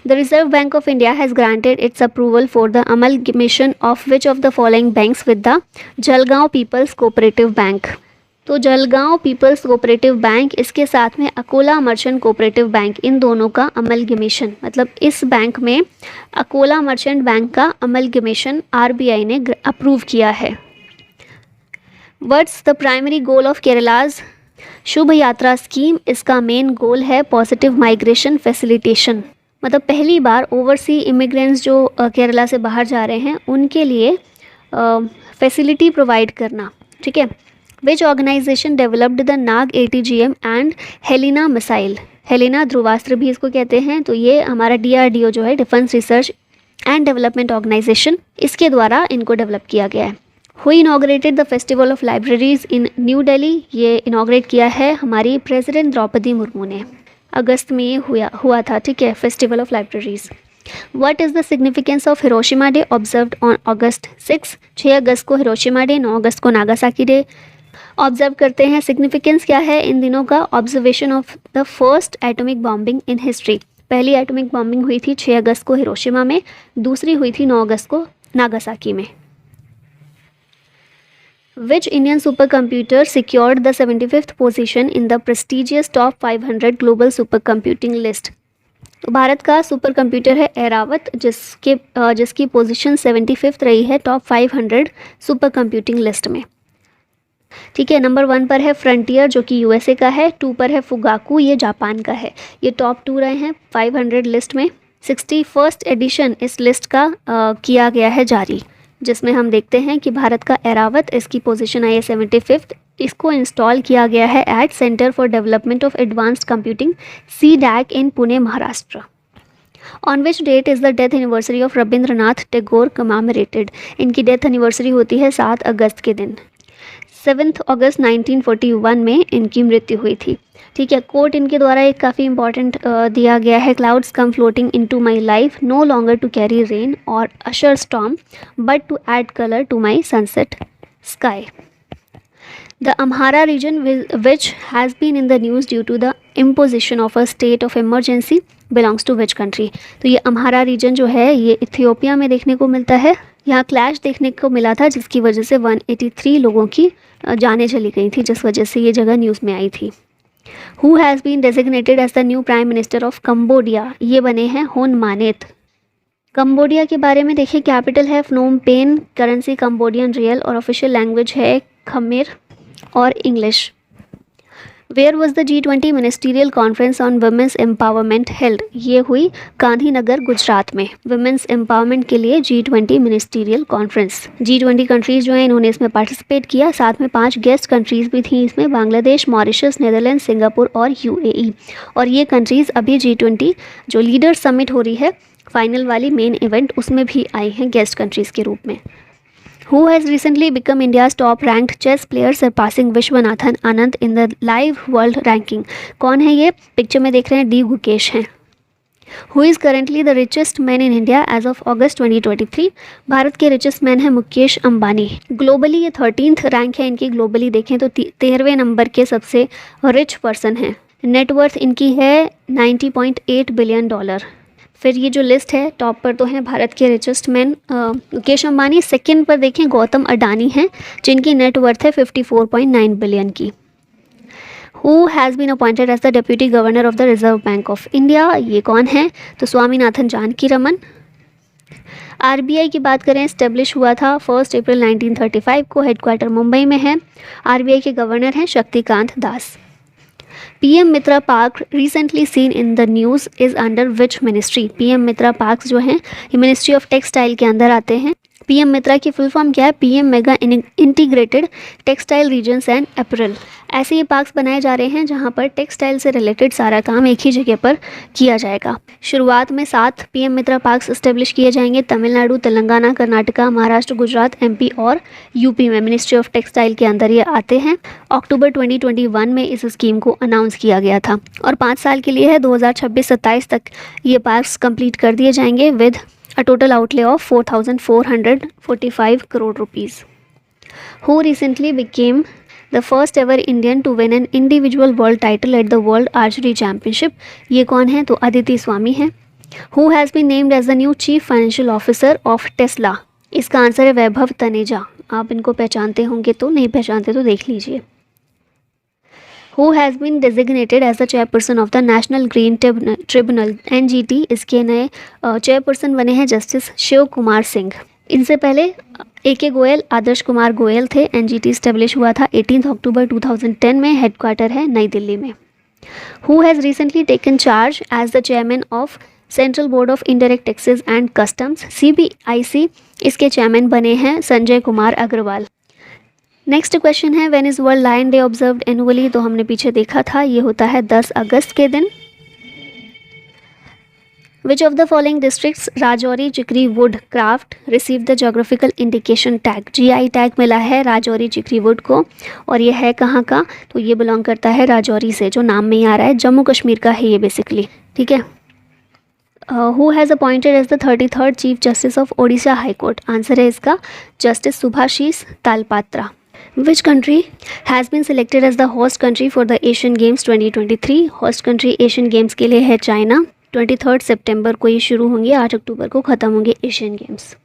The Reserve Bank of India has granted its approval for the amalgamation of which of the following banks with the Jalgaon People's Cooperative Bank? तो जलगांव पीपल्स कोऑपरेटिव बैंक, इसके साथ में अकोला मर्चेंट कोऑपरेटिव बैंक, इन दोनों का अमलगमेशन, मतलब इस बैंक में अकोला मर्चेंट बैंक का अमलगमेशन RBI ने अप्रूव किया है। What's the primary goal of Kerala's Shubh Yatra scheme? इसका मेन गोल है पॉजिटिव माइग्रेशन फैसिलिटेशन, मतलब पहली बार ओवरसी इमिग्रेंट्स जो केरला से बाहर जा रहे हैं उनके लिए फैसिलिटी प्रोवाइड करना। ठीक है। Which organization developed the Nag ATGM and Helina missile? Helina Dhruvastra भी इसको कहते हैं। तो ये हमारा DRDO जो है, defence research and development organisation, इसके द्वारा इनको डेवलप किया गया है। Who inaugurated the Festival of Libraries in new Delhi? ये इनाग्रेट किया है हमारी प्रेसिडेंट द्रौपदी मुर्मू ने। अगस्त में ये हुआ था। ठीक है, festival of libraries. What is the significance of Hiroshima Day observed on August 6? 6 अगस्त को हिरोशिमा डे, 9 अगस्त को नागासाकी डे ऑब्जर्व करते हैं। सिग्निफिकेंस क्या है इन दिनों का? Observation of the first atomic bombing in history. पहली एटॉमिक बॉम्बिंग हुई थी 6 अगस्त को हिरोशिमा में, दूसरी हुई थी 9 अगस्त को नागासाकी में। Which Indian supercomputer secured the 75th position in the prestigious top 500 global supercomputing list? तो भारत का सुपर कंप्यूटर है एरावत, जिसकी पोजीशन 75th रही है टॉप 500 सुपर कंप्यूटिंग लिस्ट में। ठीक है। नंबर 1 पर है फ्रंटियर जो कि USA का है, 2 पर है फुगाकू, ये जापान का है। ये टॉप 2 रहे हैं 500 लिस्ट में। 61st एडिशन इस लिस्ट का किया गया है जारी, जिसमें हम देखते हैं कि भारत का एरावत, इसकी पोजीशन आई है 75th। इसको इंस्टॉल किया गया है at centre for development of advanced computing CDAC in Pune Maharashtra. On which that is the death anniversary of Rabindranath Tagore commemorated? इनकी डेथ एनिवर्सरी होती है 7 अगस्त के दिन। 7 अगस्त 1941 में इनकी मृत्यु हुई थी। ठीक है। कोट इनके द्वारा एक काफ़ी इंपॉर्टेंट दिया गया है। Clouds come floating into my life, no longer to carry rain or usher storm but to add colour to my sunset sky. The Amhara region, which has been in the news due to the imposition of a state of emergency, belongs to which country? तो ये अम्हारा रीजन जो है ये इथियोपिया में देखने को मिलता है। यहाँ क्लैश देखने को मिला था जिसकी वजह से 183 लोगों की जानें चली गई थी, जिस वजह से ये जगह न्यूज़ में आई थी। Who has been designated as the new Prime Minister of Cambodia? ये बने हैं होन मानेत। कंबोडिया के बारे में देखिए, कैपिटल है Phnom Penh, currency Cambodian riel और ऑफिशियल लैंग्वेज है खमेर और English. Where was the G20 ministerial conference on women's empowerment held? ये हुई गांधीनगर गुजरात में। वुमेंस एम्पावरमेंट के लिए G20 ministerial conference. G20 countries जो हैं इन्होंने इसमें पार्टिसिपेट किया, साथ में 5 गेस्ट कंट्रीज़ भी थी इसमें, बांग्लादेश, मॉरिशस, नेदरलैंड, सिंगापुर और UAE। और ये कंट्रीज़ अभी G20 जो लीडर्स समिट हो रही है फाइनल वाली मेन इवेंट, उसमें भी आई हैं गेस्ट कंट्रीज़ के रूप में। Who has recently become India's top ranked chess player surpassing Viswanathan Anand in the live world ranking? कौन है ये? पिक्चर में देख रहे हैं D गुकेश हैं। Who is currently the richest man in India as of August 2023? Bharat के richest man है मुकेश अंबानी। ग्लोबली ये 13th रैंक है इनकी, ग्लोबली देखें तो 13वें नंबर के सबसे रिच पर्सन हैं। नेटवर्थ इनकी है $90.8 बिलियन। फिर ये जो लिस्ट है टॉप पर तो हैं भारत के richest man Mukesh Ambani, second पर देखें गौतम अडानी हैं जिनकी नेटवर्थ है 54.9 बिलियन की। Who has been appointed as the deputy governor of the Reserve Bank of India, ये कौन है? तो स्वामीनाथन जानकी रमन। आरबीआई की बात करें, स्टेब्लिश हुआ था 1 अप्रैल 1935 को, हेडक्वार्टर मुंबई में है। आरबीआई के गवर्नर हैं Shaktikanta Das. PM Mitra park recently seen in the news is under which ministry? PM Mitra park जो हैं ये मिनिस्ट्री ऑफ टेक्सटाइल के अंदर आते हैं। पीएम मित्रा की फुल फॉर्म क्या है? PM mega integrated textile regions and apparel. ऐसे ये पार्क्स बनाए जा रहे हैं जहां पर टेक्सटाइल से रिलेटेड सारा काम एक ही जगह पर किया जाएगा। शुरुआत में 7 पीएम मित्रा पार्क्स इस्टेब्लिश किए जाएंगे तमिलनाडु, तेलंगाना, कर्नाटका, महाराष्ट्र, गुजरात, एमपी और यूपी में। मिनिस्ट्री ऑफ टेक्सटाइल के अंदर ये आते हैं। अक्टूबर 2021 में इस स्कीम को अनाउंस किया गया था और 5 साल के लिए है। 2026-27 तक ये पार्क्स कंप्लीट कर दिए जाएंगे with a total outlay of 4,445 crore rupees. Who recently became the first ever Indian to win an individual world title at the World Archery Championship? ये कौन है? तो अदिति स्वामी है। Who has been named as the new Chief Financial Officer of Tesla? इसका आंसर है वैभव तनेजा। आप इनको पहचानते होंगे, तो नहीं पहचानते तो देख लीजिए। Who has been designated as the chairperson of the National Green Tribunal NGT? इसके नए चेयरपर्सन बने हैं जस्टिस शिव कुमार सिंह। इनसे पहले AK गोयल, आदर्श कुमार गोयल थे। NGT स्टेब्लिश हुआ था 18 अक्टूबर 2010 में। हेडक्वार्टर है नई दिल्ली में। Who has recently taken charge as the chairman of Central Board of Indirect Taxes and Customs CBIC? इसके चेयरमैन बने हैं संजय कुमार अग्रवाल। नेक्स्ट क्वेश्चन है, when is World Lion Day observed annually? तो हमने पीछे देखा था, ये होता है 10 अगस्त के दिन। Which of the following districts Rajouri Chikri wood craft receive the geographical indication tag? GI tag मिला है राजौरी चिकरी वुड को, और ये है कहाँ का? तो ये बिलोंग करता है राजौरी से, जो नाम में ही आ रहा है। जम्मू कश्मीर का है ये बेसिकली, ठीक है। Who has appointed as the 33rd chief justice of Odisha high court? Answer है इसका justice Subhashish Talapatra. Which country has been selected as the host country for the Asian Games 2023? Host country Asian games के लिए है चाइना। 23 सितंबर को ये शुरू होंगे, 8 अक्टूबर को ख़त्म होंगे Asian Games.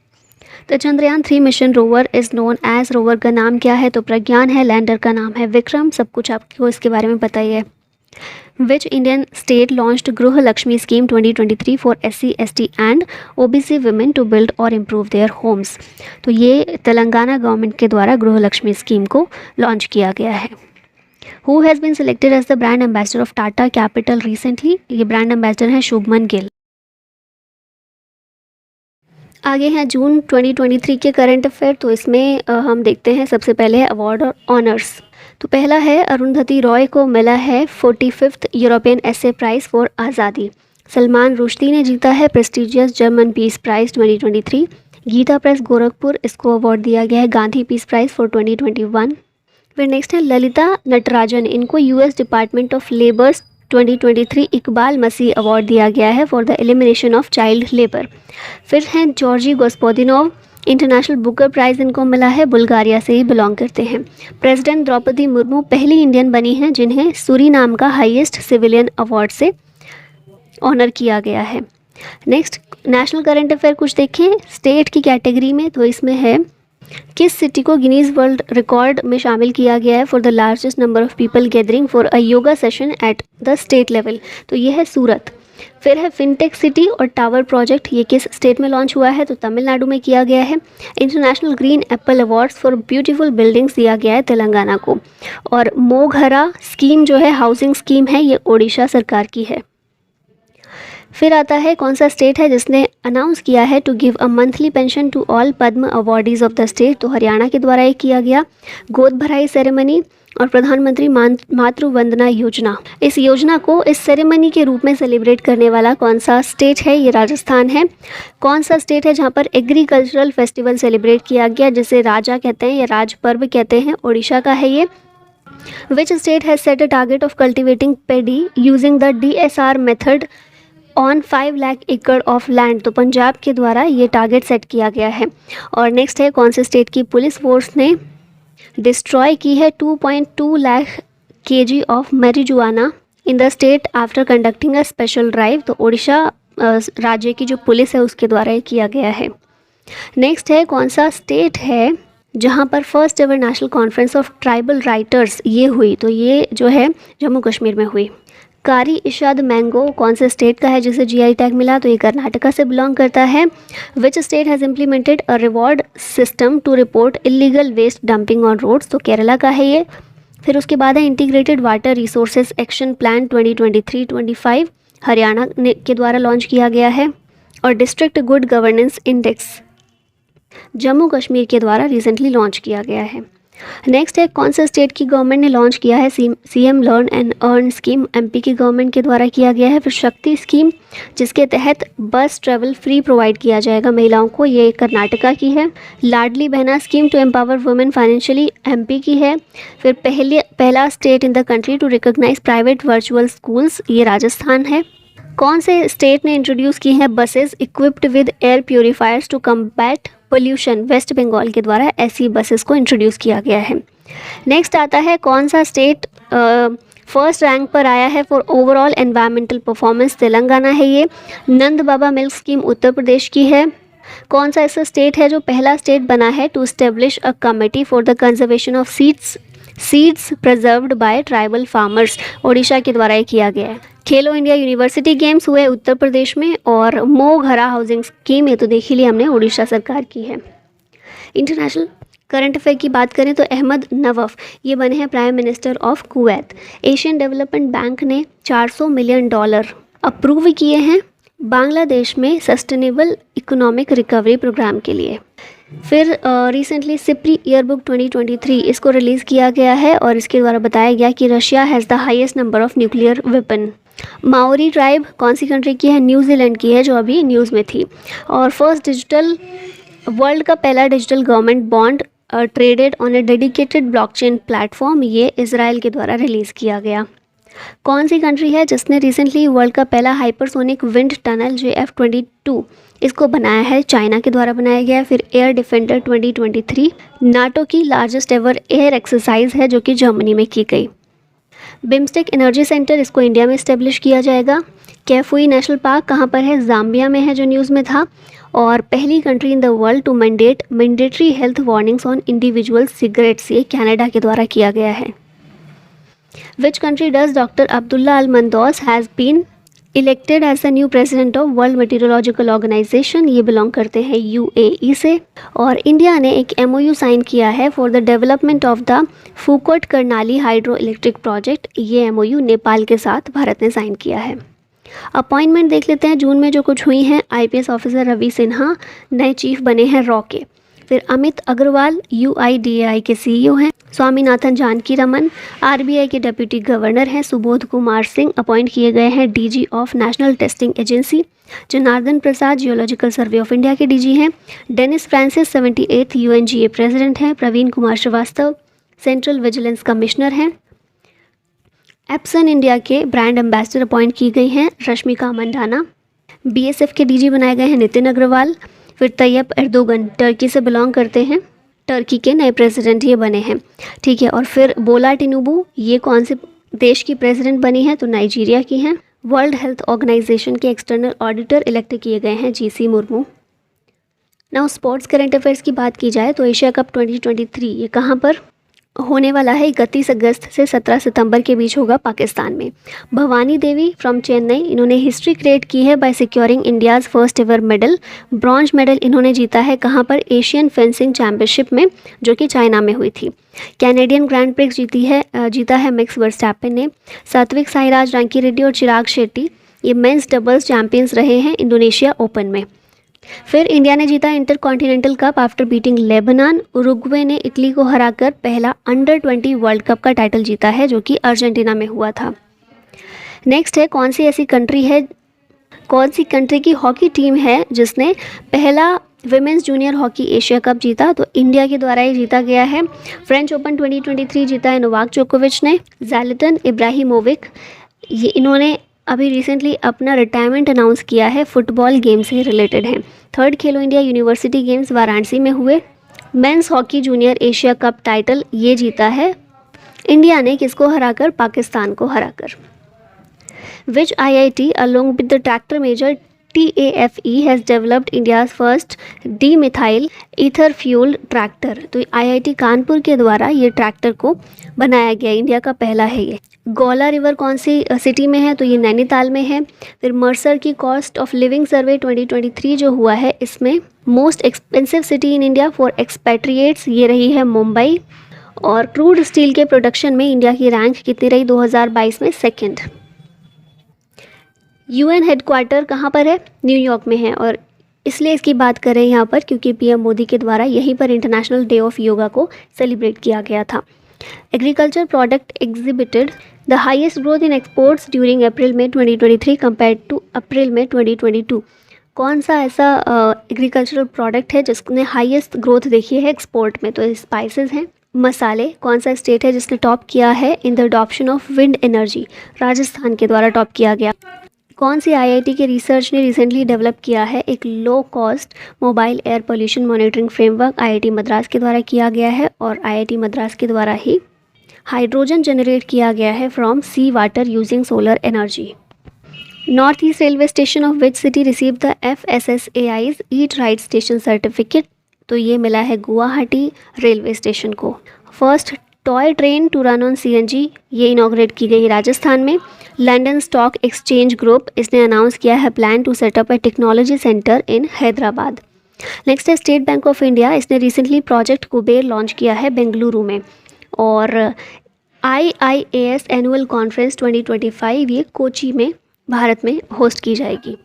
The Chandrayaan 3 mission rover is known as, rover का नाम क्या है? तो प्रज्ञान है। लैंडर का नाम है विक्रम। सब कुछ आपको इसके बारे में पता ही है। Which Indian state launched Gruh Lakshmi scheme 2023 for SC, ST and OBC women to build or improve their homes? तो ये तेलंगाना गवर्नमेंट के द्वारा गृह लक्ष्मी स्कीम को लॉन्च किया गया है। Who has been selected as the brand ambassador of Tata Capital recently? ये ब्रांड एम्बेसडर हैं शुभमन गिल। आगे हैं जून 2023 के करंट अफेयर। तो इसमें हम देखते हैं सबसे पहले है अवार्ड और ऑनर्स। तो पहला है अरुंधति रॉय को मिला है 45th European essay prize for आज़ादी। सलमान रुश्दी ने जीता है prestigious German peace prize 2023। Gita press Gorakhpur, इसको अवार्ड दिया गया है गांधी पीस प्राइज़ फॉर 2021। फिर नेक्स्ट है ललिता नटराजन, इनको US department of labours 2023 Iqbal Masih award दिया गया है for the elimination of child labour. फिर हैं जॉर्जी गोस्पोदिनोव, इंटरनेशनल बुकर प्राइज़ इनको मिला है, बुल्गारिया से ही बिलोंग करते हैं। प्रेसिडेंट द्रौपदी मुर्मू पहली इंडियन बनी हैं जिन्हें सूरीनाम का हाईएस्ट सिविलियन अवार्ड से ऑनर किया गया है। नेक्स्ट नेशनल करंट अफेयर कुछ देखें स्टेट की कैटेगरी में। तो इसमें है किस सिटी को गिनीज वर्ल्ड रिकॉर्ड में शामिल किया गया है for the largest number of people gathering for a yoga session at the state level? तो ये है सूरत। फिर है फिनटेक सिटी और टावर प्रोजेक्ट, ये किस स्टेट में लॉन्च हुआ है? तो तमिलनाडु में किया गया है। International green Apple awards for beautiful buildings दिया गया है तेलंगाना को। और मोघरा स्कीम जो है हाउसिंग स्कीम है, ये ओडिशा सरकार की है। फिर आता है कौन सा स्टेट है जिसने अनाउंस किया है to give a monthly pension to all Padma awardees of the state? तो हरियाणा के द्वारा ये किया गया। गोद भराई सेरेमनी और प्रधानमंत्री मातृ वंदना योजना, इस योजना को इस सेरेमनी के रूप में सेलिब्रेट करने वाला कौन सा स्टेट है? ये राजस्थान है। कौन सा स्टेट है जहाँ पर एग्रीकल्चरल फेस्टिवल सेलिब्रेट किया गया जिसे राजा कहते हैं या राज पर्व कहते हैं? ओडिशा का है ये। Which state has set a target of cultivating pedi using the DSR method on 5 lakh एकड़ ऑफ लैंड? तो पंजाब के द्वारा ये टारगेट सेट किया गया है। और नेक्स्ट है कौन से स्टेट की पुलिस फोर्स ने डिस्ट्रॉय की है 2.2 lakh kg of marijuana in the state after conducting a special drive? तो ओडिशा राज्य की जो पुलिस है उसके द्वारा ये किया गया है। नेक्स्ट है कौन सा स्टेट है जहाँ पर first ever national conference of tribal writers ये हुई, तो ये जो है जम्मू कश्मीर में हुई। कारी इशाद मैंगो कौन से स्टेट का है जिसे जीआई टैग मिला, तो ये कर्नाटका से बिलोंग करता है। Which state has implemented a reward system to report illegal waste dumping on roads, तो केरला का है ये। फिर उसके बाद है integrated water resources action plan 2023-25 Haryana के द्वारा लॉन्च किया गया है। और district good governance index Jammu Kashmir के द्वारा रिसेंटली लॉन्च किया गया है। नेक्स्ट है कौन से स्टेट की गवर्नमेंट ने लॉन्च किया है CM learn and earn scheme, MP की गवर्नमेंट के द्वारा किया गया है। फिर शक्ति स्कीम जिसके तहत बस ट्रेवल फ्री प्रोवाइड किया जाएगा महिलाओं को, ये कर्नाटका की है। Ladli Behna scheme to empower women financially, MP की है। फिर पहला state in the country to recognise private virtual schools, ये राजस्थान है। कौन से स्टेट ने इंट्रोड्यूस की हैं buses equipped with air purifiers to combat pollution, West Bengal के द्वारा ऐसी बसेस को इंट्रोड्यूस किया गया है। नेक्स्ट आता है कौन सा स्टेट फर्स्ट रैंक पर आया है for overall environmental performance, Telangana है ये। नंद बाबा मिल्क स्कीम उत्तर प्रदेश की है। कौन सा ऐसा स्टेट है जो पहला स्टेट बना है to establish a committee for the conservation of seeds preserved by tribal farmers, Odisha के द्वारा ये किया गया है। खेलो इंडिया यूनिवर्सिटी गेम्स हुए उत्तर प्रदेश में। और मो घरा हाउसिंग स्कीम, ये तो देख ही ली हमने, उड़ीसा सरकार की है। इंटरनेशनल करंट अफेयर की बात करें तो अहमद नवफ ये बने हैं prime minister of Kuwait. Asian development bank ने $400 मिलियन अप्रूव किए हैं बांग्लादेश में सस्टेनेबल इकोनॉमिक रिकवरी प्रोग्राम के लिए। फिर रिसेंटली सिप्री ईयरबुक 2023 इसको रिलीज़ किया गया है और इसके द्वारा बताया गया कि Russia has the highest number of nuclear weapon. Maori tribe कौन सी कंट्री की है, न्यूजीलैंड की है, जो अभी न्यूज़ में थी। और फर्स्ट डिजिटल वर्ल्ड का पहला digital government bond traded on A dedicated blockchain platform, ये इजराइल के द्वारा रिलीज़ किया गया। कौन सी कंट्री है जिसने रिसेंटली वर्ल्ड का पहला हाइपरसोनिक विंड टनल JF-22 इसको बनाया है, चाइना के द्वारा बनाया गया है। फिर एयर डिफेंडर 2023 नाटो की लार्जेस्ट एवर एयर एक्सरसाइज है जो कि जर्मनी में की गई। बिम्स्टेक एनर्जी सेंटर इसको इंडिया में इस्टेब्लिश किया जाएगा। कैफुई नेशनल पार्क कहाँ पर है, जाम्बिया में है, जो न्यूज़ में था। और पहली country in the world to mandatory health warnings on individual cigarettes, ये कनाडा के द्वारा किया गया है। Which country does Dr. Abdullah Al-Mandos has been elected as the new president of World Meteorological Organization, ये बिलोंग करते हैं UAE से। और इंडिया ने एक MOU साइन किया है for the development of the Phukot Karnali hydro electric project, ये MOU नेपाल के साथ भारत ने साइन किया है। अपॉइंटमेंट देख लेते हैं जून में जो कुछ हुई हैं। IPS ऑफिसर रवि सिन्हा नए चीफ बने हैं रॉ के। फिर अमित अग्रवाल UIDAI के CEO हैं। स्वामीनाथन जानकी रमन RBI के डिप्टी गवर्नर हैं। सुबोध कुमार सिंह अपॉइंट किए गए हैं DG of national testing agency. Janardhan Prasad geological survey of India के DG हैं। Dennis Francis 78th UNGA president हैं। Praveen Kumar Srivastava central vigilance commissioner हैं। एप्सन इंडिया के ब्रांड एम्बेसडर अपॉइंट की गई हैं रश्मिका मंडाना। BSF के DG बनाए गए हैं नितिन अग्रवाल। फिर तैयब एर्दोगन टर्की से बिलोंग करते हैं, टर्की के नए प्रेसिडेंट ये बने हैं, ठीक है। और फिर बोला टिनुबू ये कौन से देश की प्रेसिडेंट बनी है, तो नाइजीरिया की हैं। वर्ल्ड हेल्थ ऑर्गेनाइजेशन के एक्सटर्नल ऑडिटर इलेक्ट किए गए हैं GC Murmu. Now sports current affairs की बात की जाए तो एशिया कप 2023 ये कहाँ पर होने वाला है, 31 अगस्त से 17 सितंबर के बीच होगा पाकिस्तान में। भवानी देवी फ्रॉम चेन्नई इन्होंने हिस्ट्री क्रिएट की है by securing India's first ever medal. Bronze medal इन्होंने जीता है कहाँ पर, एशियन फेंसिंग चैंपियनशिप में जो कि चाइना में हुई थी। कैनेडियन ग्रैंड प्रिक्स जीता है मैक्स वर्स्टैपेन ने। सात्विक साईराज रांकी रेड्डी और चिराग शेट्टी ये मेंस डबल्स चैंपियंस रहे हैं इंडोनेशिया ओपन में। फिर इंडिया ने जीता inter continental cup after beating Lebanon. Uruguay ने इटली को हराकर पहला अंडर 20 वर्ल्ड कप का टाइटल जीता है जो कि अर्जेंटीना में हुआ था। नेक्स्ट है कौन सी कंट्री की हॉकी टीम है जिसने पहला women's junior hockey Asia cup जीता, तो इंडिया के द्वारा ही जीता गया है। फ्रेंच ओपन 2023 जीता है नोवाक जोकोविच ने। ज़ैल्टन इब्राहिमोविक ये इन्होंने अभी रिसेंटली अपना रिटायरमेंट अनाउंस किया है, फुटबॉल गेम से रिलेटेड हैं। थर्ड खेलो इंडिया यूनिवर्सिटी गेम्स वाराणसी में हुए। Men's hockey junior Asia cup title ये जीता है इंडिया ने, किसको हराकर, पाकिस्तान को हराकर। Which IIT along with the tractor major TAFE has developed India's first demethyl ether fuel tractor. तो IIT कानपुर के द्वारा ये ट्रैक्टर को बनाया गया, इंडिया का पहला है ये। गौला रिवर कौन सी सिटी में है? तो ये नैनीताल में है। फिर मर्सर की कॉस्ट ऑफ लिविंग सर्वे 2023 जो हुआ है, इसमें most expensive city in India for expatriates ये रही है मुंबई। और क्रूड स्टील के प्रोडक्शन में इंडिया की रैंक कितनी रही 2022 में? सेकंड। UN हेडक्वार्टर कहाँ पर है? न्यूयॉर्क में है। और इसलिए इसकी बात करें यहाँ पर क्योंकि PM मोदी के द्वारा यहीं पर इंटरनेशनल डे ऑफ योगा को सेलिब्रेट किया गया था। Agriculture product exhibited the highest growth in exports during April में 2023 कंपेयर्ड टू अप्रैल में 2022। कौन सा ऐसा एग्रीकल्चरल प्रोडक्ट है जिसने हाईएस्ट ग्रोथ देखी है एक्सपोर्ट में? तो स्पाइसेस हैं। मसाले, कौन सा स्टेट है जिसने टॉप किया है in the adoption of wind energy? Rajasthan के द्वारा टॉप किया गया। कौन सी IIT के रिसर्च ने रिसेंटली डेवलप किया है एक low cost mobile air pollution monitoring framework? IIT Madras के द्वारा किया गया है। और IIT मद्रास के द्वारा ही हाइड्रोजन जनरेट किया गया है from sea water using solar energy. North east railway station of which city receive the FSSAI's eat right station certificate? तो ये मिला है गुवाहाटी रेलवे स्टेशन को। First toy train to run on CNG ये इनॉग्रेट की गई राजस्थान में। लंदन स्टॉक एक्सचेंज ग्रुप इसने अनाउंस किया है plan to set up a technology centre in Hyderabad. Next है स्टेट बैंक ऑफ इंडिया, इसने रिसेंटली प्रोजेक्ट कुबेर लॉन्च किया है बेंगलुरु में। और IIAS एनुअल कॉन्फ्रेंस 2025 ये कोची में भारत में होस्ट की जाएगी।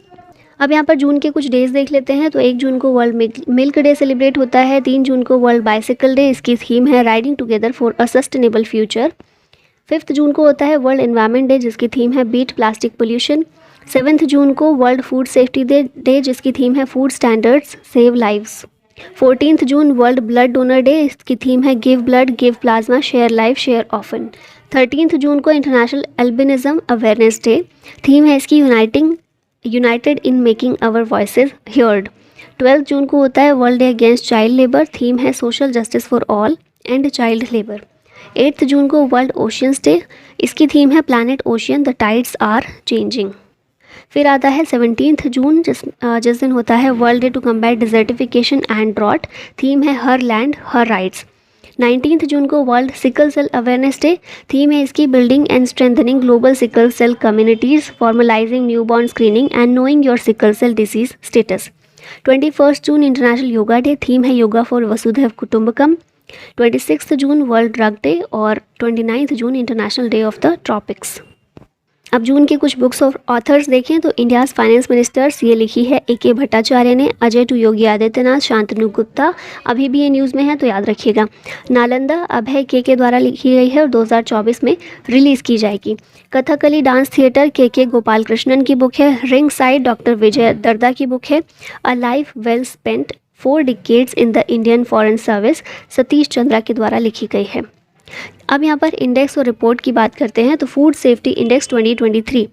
अब यहाँ पर जून के कुछ डेज देख लेते हैं। तो 1 जून को वर्ल्ड मिल्क डे सेलिब्रेट होता है। 3 जून को वर्ल्ड बाइसिकल डे, इसकी थीम है riding together for a sustainable future. 5 जून को होता है वर्ल्ड एनवायरनमेंट डे जिसकी थीम है बीट प्लास्टिक पोल्यूशन। 7 जून को वर्ल्ड फूड सेफ्टी डे जिसकी थीम है food standards save lives. 14 June world blood donor day, इसकी थीम है give blood give plasma share life share often. 13 जून को international albinism awareness day, theme है इसकी united in making our voices heard. 12 जून को होता है world day against child labour, theme है social justice for all and child labour. 8 जून को वर्ल्ड ओशियंस डे, इसकी थीम है planet ocean the tides are changing. फिर आता है 17 जून जिस दिन होता है world day to combat desertification and drought, theme है हर लैंड हर राइट्स। 19 जून को world sickle cell awareness day, theme है इसकी building and strengthening global sickle cell communities formalizing newborn screening and knowing your sickle cell disease status. 21 जून इंटरनेशनल योगा डे, थीम है योगा फॉर वसुधैव कुटुंबकम। 26 जून वर्ल्ड ड्रग डे और 29 जून international day of the tropics. अब जून के कुछ बुक्स ऑफ ऑथर्स देखें तो इंडियाज़ फाइनेंस मिनिस्टर्स ये लिखी है AK भट्टाचार्य ने, अजय टू योगी आदित्यनाथ, शांतनु गुप्ता, अभी भी ये न्यूज़ में है तो याद रखिएगा। नालंदा अभय के द्वारा लिखी गई है और 2024 में रिलीज़ की जाएगी। Kathakali dance theatre KK Gopal Krishnan की बुक है। Ring side doctor Vijay Darda की बुक है। A life well spent 4 decades in the Indian foreign service Satish Chandra के द्वारा लिखी गई है। अब यहाँ पर इंडेक्स और रिपोर्ट की बात करते हैं तो फूड सेफ्टी इंडेक्स 2023,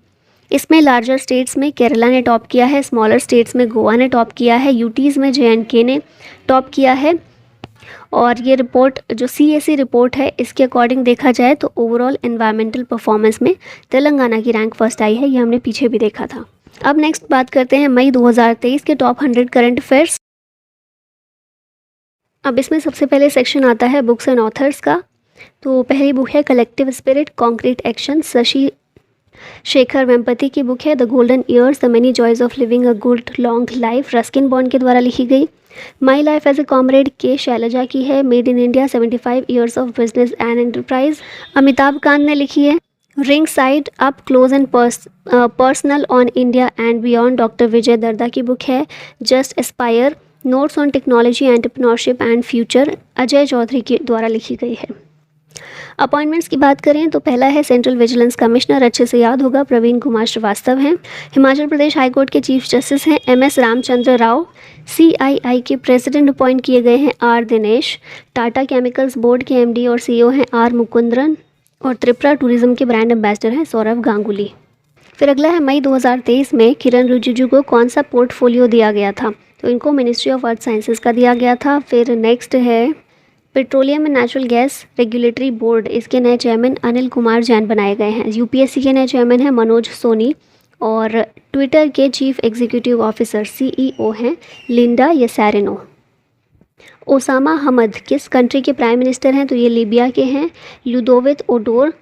इसमें लार्जर स्टेट्स में केरला ने टॉप किया है, स्मॉलर स्टेट्स में गोवा ने टॉप किया है, यूटीज़ में JNK ने टॉप किया है। और ये रिपोर्ट जो CAC रिपोर्ट है इसके अकॉर्डिंग देखा जाए तो ओवरऑल एनवायरमेंटल परफॉर्मेंस में तेलंगाना की रैंक फर्स्ट आई है, ये हमने पीछे भी देखा था। अब नेक्स्ट बात करते हैं मई 2023 के टॉप 100 करंट अफेयर्स। अब इसमें सबसे पहले सेक्शन आता है बुक्स एंड ऑथर्स का। तो पहली बुक है collective spirit concrete action, Shashi Shekhar Vempati की बुक है। The golden years the many joys of living a good long life, Ruskin Bond के द्वारा लिखी गई। My life as a comrade K Shailaja की है। Made in India 75 years of business and enterprise, Amitabh Kant ने लिखी है। Ringside up close and personal on India and beyond, doctor Vijay Darda की बुक है। Just aspire notes on technology entrepreneurship and future, Ajay Chaudhary के द्वारा लिखी गई है। अपॉइंटमेंट्स की बात करें तो पहला है सेंट्रल विजिलेंस कमिश्नर, अच्छे से याद होगा प्रवीण कुमार श्रीवास्तव हैं। हिमाचल प्रदेश हाई कोर्ट के चीफ जस्टिस हैं MS रामचंद्र राव। CII के प्रेसिडेंट अपॉइंट किए गए हैं R Dinesh. Tata chemicals board के MD और CEO हैं R मुकुंदरन। और त्रिपुरा टूरिज्म के ब्रांड एम्बेसडर हैं सौरभ गांगुली। फिर अगला है मई 2023 में किरण रिजिजू को कौन सा पोर्टफोलियो दिया गया था? तो इनको मिनिस्ट्री ऑफ अर्थ साइंसेज का दिया गया था। फिर नेक्स्ट है petroleum and natural gas regulatory board, इसके नए चेयरमैन अनिल कुमार जैन बनाए गए हैं। UPSC के नए चेयरमैन हैं मनोज सोनी। और ट्विटर के चीफ एग्जीक्यूटिव ऑफिसर CEO हैं लिंडा येसारेनो। ओसामा हमद किस कंट्री के प्राइम मिनिस्टर हैं? तो ये लीबिया के हैं। लुडोविक ओडोर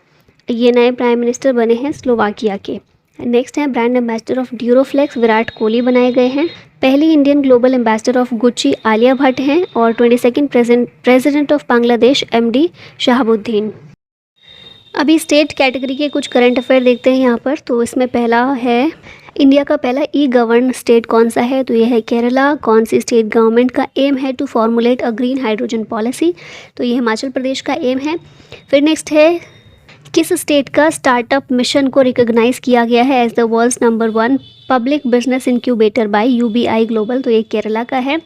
ये नए प्राइम मिनिस्टर बने हैं स्लोवाकिया के। नेक्स्ट है brand ambassador of Duroflex Virat Kohli बनाए गए हैं। पहली Indian global ambassador of Gucci Alia Bhatt हैं। और 22nd president of Bangladesh MD Shahabuddin. अभी स्टेट कैटेगरी के कुछ करंट अफेयर देखते हैं यहाँ पर। तो इसमें पहला है इंडिया का पहला गवर्न स्टेट कौन सा है? तो यह है केरला। कौन सी स्टेट गवर्नमेंट का एम है to formulate a green hydrogen policy? तो ये हिमाचल प्रदेश का एम है। फिर नेक्स्ट है किस स्टेट का स्टार्टअप मिशन को रिकॉग्नाइज किया गया है as the world's number 1 public business incubator by UBI global? तो ये केरला का है।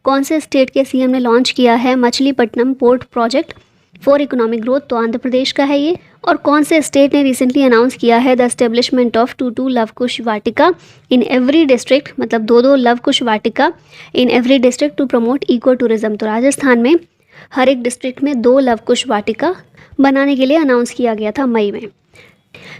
कौन से स्टेट के CM ने लॉन्च किया है Machilipatnam port project for economic growth? तो आंध्र प्रदेश का है ये। और कौन से स्टेट ने रिसेंटली अनाउंस किया है the establishment of 2 Lavkush Vatika in every district, मतलब 2 Lavkush Vatika in every district to promote eco tourism? तो राजस्थान में हर एक डिस्ट्रिक्ट में 2 लवकुश वाटिका बनाने के लिए अनाउंस किया गया था मई में।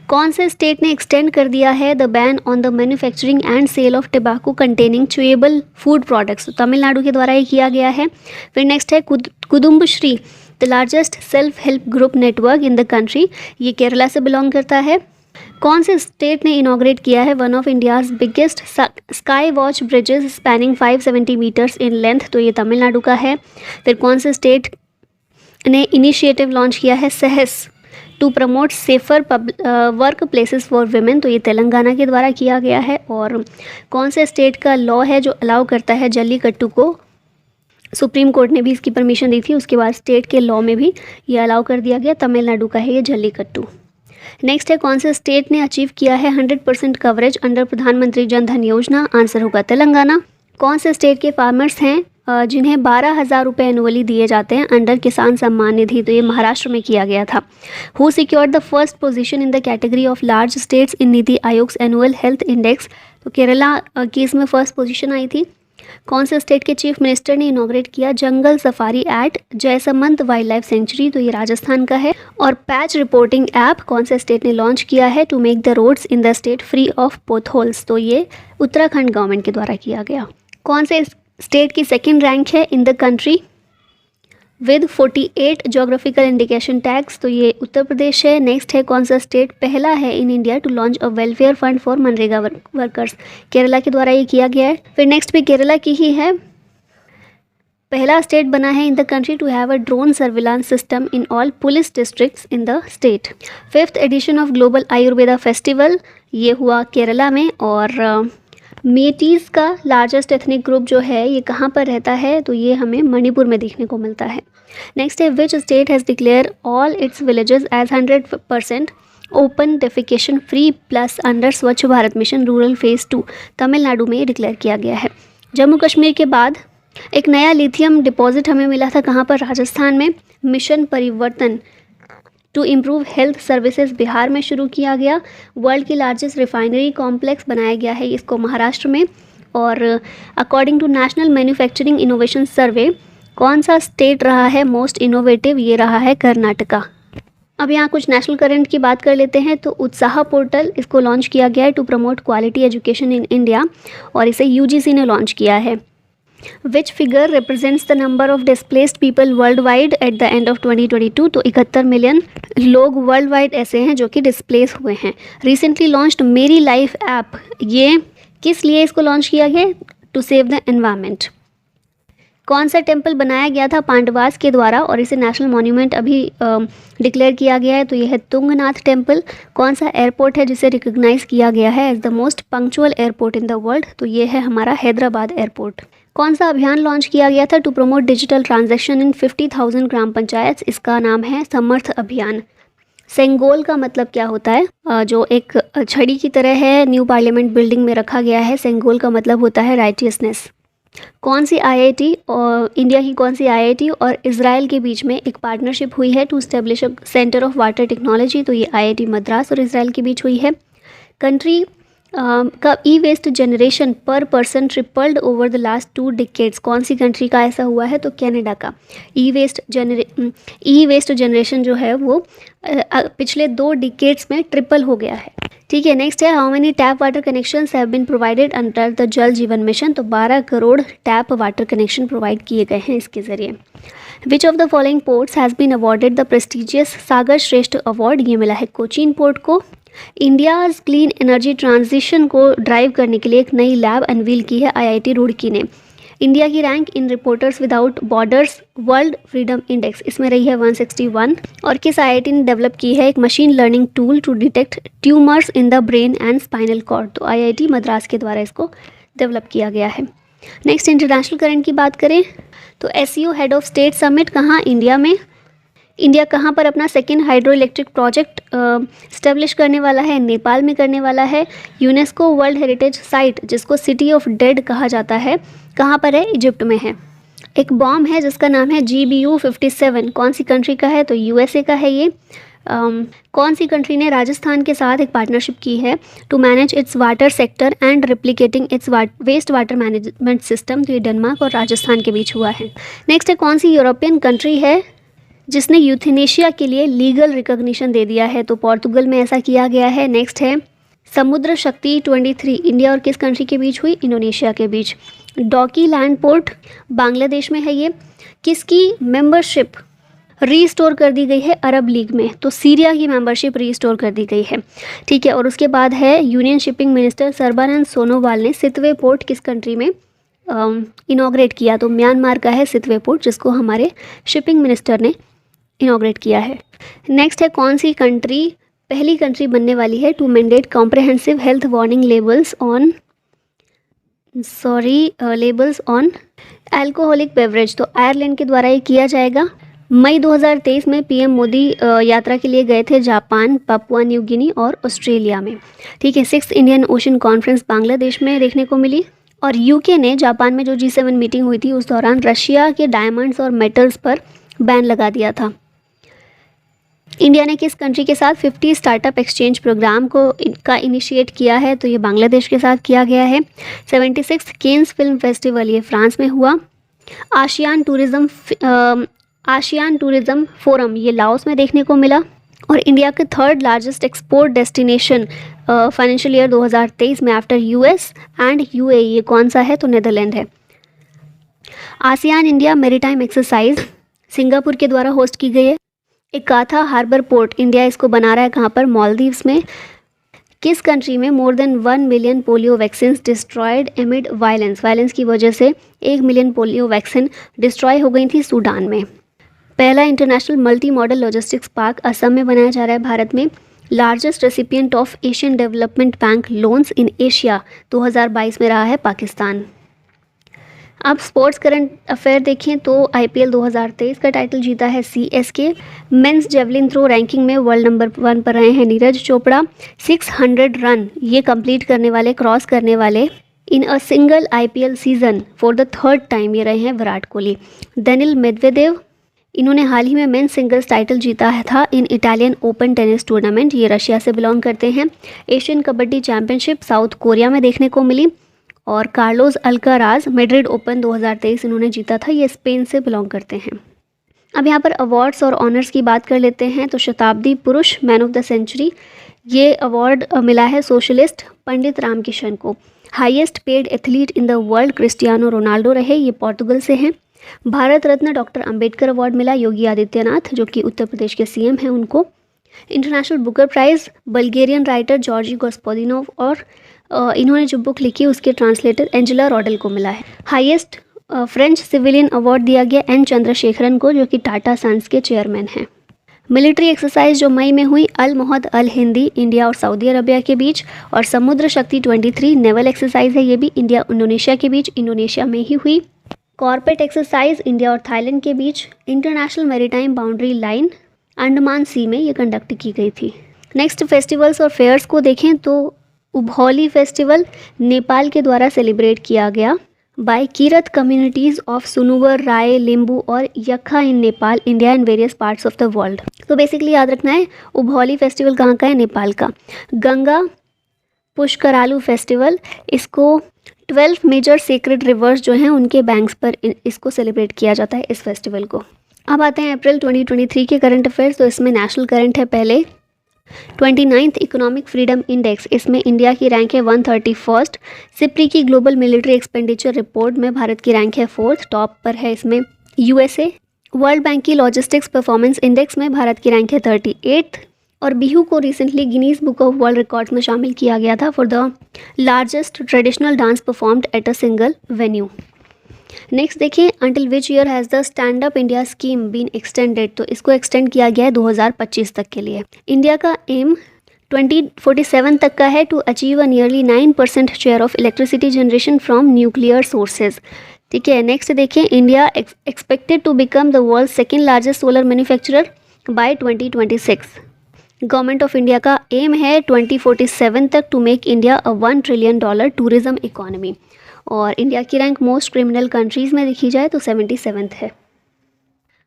कौन से स्टेट ने एक्सटेंड कर दिया है the ban on the manufacturing and sale of tobacco containing chewable food products? तो तमिलनाडु के द्वारा ये किया गया है। फिर नेक्स्ट है Kudumbashree the largest self help group network in the country, ये केरला से बिलोंग करता है। कौन से स्टेट ने इनॉग्रेट किया है one of India's biggest sky watch bridges spanning 570 metres in length? तो ये तमिलनाडु का है। फिर कौन से स्टेट ने इनिशिएटिव लॉन्च किया है Sahas to promote safer work places for women? तो ये तेलंगाना के द्वारा किया गया है। और कौन से स्टेट का लॉ है जो अलाउ करता है जल्लीकट्टू को? सुप्रीम कोर्ट ने भी इसकी परमिशन दी थी, उसके बाद स्टेट के लॉ में भी ये अलाउ कर दिया गया। तमिलनाडु का है ये जल्लीकट्टू। नेक्स्ट है कौन से स्टेट ने अचीव किया है 100% कवरेज अंडर प्रधानमंत्री जन धन योजना? आंसर होगा तेलंगाना। कौन से स्टेट के फार्मर्स हैं जिन्हें 12,000 रुपये एनुअली दिए जाते हैं अंडर किसान सम्मान निधि? तो ये महाराष्ट्र में किया गया था। Who secured the first position in the category of large states in नीति आयोग्स एनुअल हेल्थ इंडेक्स? तो केरला की इसमें फर्स्ट पोजीशन आई थी। कौन से स्टेट के चीफ मिनिस्टर ने इनॉग्रेट किया jungle safari at Jaisamand wildlife sanctuary? तो ये राजस्थान का है। और पैच रिपोर्टिंग ऐप कौन से स्टेट ने लॉन्च किया है to make the roads in the state free of potholes? तो ये उत्तराखंड गवर्नमेंट के द्वारा किया गया। कौन से स्टेट की सेकेंड रैंक है in the country with 48 geographical indication tags? तो ये उत्तर प्रदेश है। नेक्स्ट है कौन सा स्टेट पहला है in India to launch a welfare fund for MNREGA workers? Kerala के द्वारा ये किया गया है। फिर नेक्स्ट भी केरला की ही है। पहला स्टेट बना है in the country to have a drone surveillance system in all police districts in the state. 5th edition of global Ayurveda festival ये हुआ केरला में। और मेटीज़ का लार्जेस्ट एथनिक ग्रुप जो है ये कहाँ पर रहता है? तो ये हमें मणिपुर में देखने को मिलता है। नेक्स्ट है which state has declare all its villages as 100% open defecation free plus under Swachh Bharat mission rural phase 2? Tamil Nadu में ये डिक्लेयर किया गया है। जम्मू कश्मीर के बाद एक नया लिथियम डिपॉजिट हमें मिला था कहाँ पर? राजस्थान में। Mission Parivartan to improve health services Bihar में शुरू किया गया। वर्ल्ड की लार्जेस्ट रिफाइनरी कॉम्प्लेक्स बनाया गया है इसको महाराष्ट्र में। और according to national manufacturing innovation survey कौन सा स्टेट रहा है मोस्ट इनोवेटिव? ये रहा है कर्नाटका। अब यहाँ कुछ नेशनल करंट की बात कर लेते हैं। तो उत्साह पोर्टल इसको लॉन्च किया गया है to promote quality education in India और इसे UGC ने लॉन्च किया है। Which figure represents the number of displaced people worldwide at the end of 2022? तो 71 मिलियन लोग वर्ल्ड वाइड ऐसे हैं जो कि डिस्प्लेस हुए हैं। Recently launched Meri life app, ये किस लिए इसको लॉन्च किया गया? To save the environment. कौन सा टेम्पल बनाया गया था पांडवास के द्वारा और इसे नेशनल मॉन्यूमेंट अभी डिक्लेयर किया गया है? तो यह है तुंगनाथ टेम्पल। कौन सा एयरपोर्ट है जिसे रिकॉग्नाइज किया गया है as the most punctual airport in the world? तो ये है हमारा हैदराबाद एयरपोर्ट। कौन सा अभियान लॉन्च किया गया था to promote digital transaction in 50,000 gram panchayat? इसका नाम है समर्थ अभियान। सेंगोल का मतलब क्या होता है? जो एक छड़ी की तरह है, न्यू पार्लियामेंट बिल्डिंग में रखा गया है। सेंगोल का मतलब होता है राइटियसनेस। कौन सी IIT और इंडिया की कौन सी IIT और इजराइल के बीच में एक पार्टनरशिप हुई है to establish centre of water technology? तो ये IIT मद्रास और इजराइल के बीच हुई है। कंट्री का ई वेस्ट जनरेशन पर person tripled over the last 2 decades. कौन सी कंट्री का ऐसा हुआ है? तो कनाडा का। ई वेस्ट जनरेशन जो है वो पिछले 2 डिकेड्स में ट्रिपल हो गया है। ठीक है, नेक्स्ट है how many tap water connections have been provided under the Jal Jeevan mission. तो 12 crore tap water connection provide किए गए हैं इसके ज़रिए। Which of the following ports has been awarded the prestigious Sagar Shreshtha award. ये मिला है कोचीन पोर्ट को। इंडियाज़ क्लीन एनर्जी ट्रांजिशन को ड्राइव करने के लिए एक नई लैब अनवील की है आईआईटी रुड़की ने। इंडिया की rank in reporters without borders world freedom index इसमें रही है 161। और किस आईआईटी ने डेवलप की है एक machine learning tool to detect tumours in the brain and spinal cord. तो आईआईटी मद्रास के द्वारा इसको डेवलप किया गया है। नेक्स्ट इंटरनेशनल करंट की बात करें तो SCO head of state summit कहाँ? इंडिया में। इंडिया कहाँ पर अपना second hydro electric project establish करने वाला है? नेपाल में करने वाला है। यूनेस्को वर्ल्ड हेरिटेज साइट जिसको सिटी ऑफ डेड कहा जाता है कहाँ पर है? इजिप्ट में है। एक बॉम्ब है जिसका नाम है GBU-57 कौन सी कंट्री का है? तो यूएसए का है ये। कौन सी कंट्री ने राजस्थान के साथ एक पार्टनरशिप की है to manage its water sector and replicating its waste water management system? तो ये डेनमार्क और राजस्थान के बीच हुआ है। नेक्स्ट है कौन सी यूरोपियन कंट्री है जिसने यूथेनेशिया के लिए लीगल रिकॉग्निशन दे दिया है? तो पोर्तुगल में ऐसा किया गया है। नेक्स्ट है समुद्र शक्ति 23 इंडिया और किस कंट्री के बीच हुई? इंडोनेशिया के बीच। डॉकी लैंड पोर्ट बांग्लादेश में है ये। किसकी मेंबरशिप रीस्टोर कर दी गई है? अरब लीग में। तो सीरिया की मेंबरशिप रीस्टोर कर दी गई है। ठीक है, और उसके बाद है union shipping minister Sarbananda Sonowal ने सितवे पोर्ट किस कंट्री में इनॉग्रेट किया? तो म्यांमार का है सितवे पोर्ट जिसको हमारे शिपिंग मिनिस्टर ने इनॉग्रेट किया है। नेक्स्ट है कौन सी कंट्री पहली कंट्री बनने वाली है to mandate comprehensive health warning labels on alcoholic beverage? तो आयरलैंड के द्वारा ये किया जाएगा। मई 2023 में पीएम मोदी यात्रा के लिए गए थे जापान, पापुआ न्यू गिनी और ऑस्ट्रेलिया में। ठीक है, 6th Indian ocean conference Bangladesh में देखने को मिली। और यूके ने जापान में जो G7 मीटिंग हुई थी उस दौरान रशिया के डायमंड्स और मेटल्स पर बैन लगा दिया था। इंडिया ने किस कंट्री के साथ 50 स्टार्टअप एक्सचेंज प्रोग्राम का इनिशिएट किया है? तो ये बांग्लादेश के साथ किया गया है। 76 केन्स फिल्म फेस्टिवल ये फ्रांस में हुआ। आशियान टूरिज्म फोरम ये लाओस में देखने को मिला। और इंडिया के 3rd largest export destination financial year 2023 में आफ्टर यूएस एंड यूएई ये कौन सा है? तो नेदरलैंड है। ASEAN India maritime exercise Singapore के द्वारा होस्ट की गई है। एकाथा हार्बर पोर्ट इंडिया इसको बना रहा है कहाँ पर? मालदीव्स में। किस कंट्री में more than 1 million polio vaccine destroyed एमिड violence की वजह से 1 मिलियन पोलियो वैक्सीन डिस्ट्रॉय हो गई थी? सूडान में। पहला international multi model logistics park Assam में बनाया जा रहा है भारत में। Largest recipient of Asian development bank loans in Asia 2022 में रहा है पाकिस्तान। अब स्पोर्ट्स करंट अफेयर देखें तो IPL 2023 का टाइटल जीता है CSK। Men's javelin throw ranking में वर्ल्ड नंबर 1 पर रहे हैं नीरज चोपड़ा। 600 रन ये कंप्लीट क्रॉस करने वाले in a single IPL season for the 3rd time ये रहे हैं विराट कोहली। दानिल मेदवेदेव इन्होंने हाल ही में मेंस सिंगल्स टाइटल जीता था इन इटालियन ओपन टेनिस टूर्नामेंट, ये रशिया से बिलोंग करते हैं। Asian kabaddi championship south Korea में देखने को मिली। और कार्लोस अल्काराज मैड्रिड ओपन 2023 इन्होंने जीता था, ये स्पेन से बिलोंग करते हैं। अब यहाँ पर अवार्ड्स और ऑनर्स की बात कर लेते हैं तो शताब्दी पुरुष मैन ऑफ द सेंचुरी ये अवार्ड मिला है सोशलिस्ट पंडित रामकिशन को। Highest paid athlete in the world Cristiano Ronaldo रहे, ये पोर्तुगल से हैं। भारत रत्न डॉक्टर अंबेडकर अवार्ड मिला योगी आदित्यनाथ जो कि उत्तर प्रदेश के CM हैं उनको। International booker prize Bulgarian writer Georgi Gospodinov और इन्होंने जो बुक लिखी उसके ट्रांसलेटर एंजेला रॉडल को मिला है। हाईएस्ट फ्रेंच सिविलियन अवार्ड दिया गया N चंद्रशेखरन को जो कि टाटा सन्स के चेयरमैन हैं। मिलिट्री एक्सरसाइज जो मई में हुई अल मोहद अल हिंदी इंडिया और सऊदी अरबिया के बीच, और समुद्र शक्ति 23 नेवल एक्सरसाइज है, ये भी इंडिया इंडोनेशिया के बीच इंडोनेशिया में ही हुई। कॉर्पेट एक्सरसाइज इंडिया और थाईलैंड के बीच international maritime boundary line Andaman sea में ये कंडक्ट की गई थी। नेक्स्ट फेस्टिवल्स और फेयर्स को देखें तो उभौली फेस्टिवल नेपाल के द्वारा सेलिब्रेट किया गया by Kirat communities of Sunuwar, Rai, Limbu और Yakha in Nepal, India and various parts of the world. तो बेसिकली याद रखना है उभौली फेस्टिवल कहाँ का है? नेपाल का। गंगा पुष्करालू फेस्टिवल, इसको 12 मेजर सेक्रेड रिवर्स जो हैं उनके बैंक्स पर इसको सेलिब्रेट किया जाता है, इस फेस्टिवल को। अब आते हैं अप्रैल 2023 के करंट अफेयर्स। तो इसमें नेशनल करंट है पहले 29th इकोनॉमिक फ्रीडम इंडेक्स, इसमें इंडिया की रैंक है 131st। सिप्री की ग्लोबल मिलिट्री एक्सपेंडिचर रिपोर्ट में भारत की रैंक है 4th, टॉप पर है इसमें यूएसए। वर्ल्ड बैंक की लॉजिस्टिक्स परफॉर्मेंस इंडेक्स में भारत की रैंक है 38th। और बिहू को recently Guinness book of world records में शामिल किया गया था for the largest traditional dance performed at a single venue. Next देखिए, until which year has the stand up India scheme been extended, तो इसको एक्सटेंड किया गया है 2025 तक के लिए। इंडिया का एम 2047 तक का है to achieve a nearly 9% share of electricity generation from nuclear sources. ठीक है, नेक्स्ट देखिए, India expected to become the world second largest solar manufacturer by 2026। Government of India का एम है 2047 तक to make India a $1 trillion tourism economy. और इंडिया की रैंक मोस्ट क्रिमिनल कंट्रीज़ में देखी जाए तो 77th है।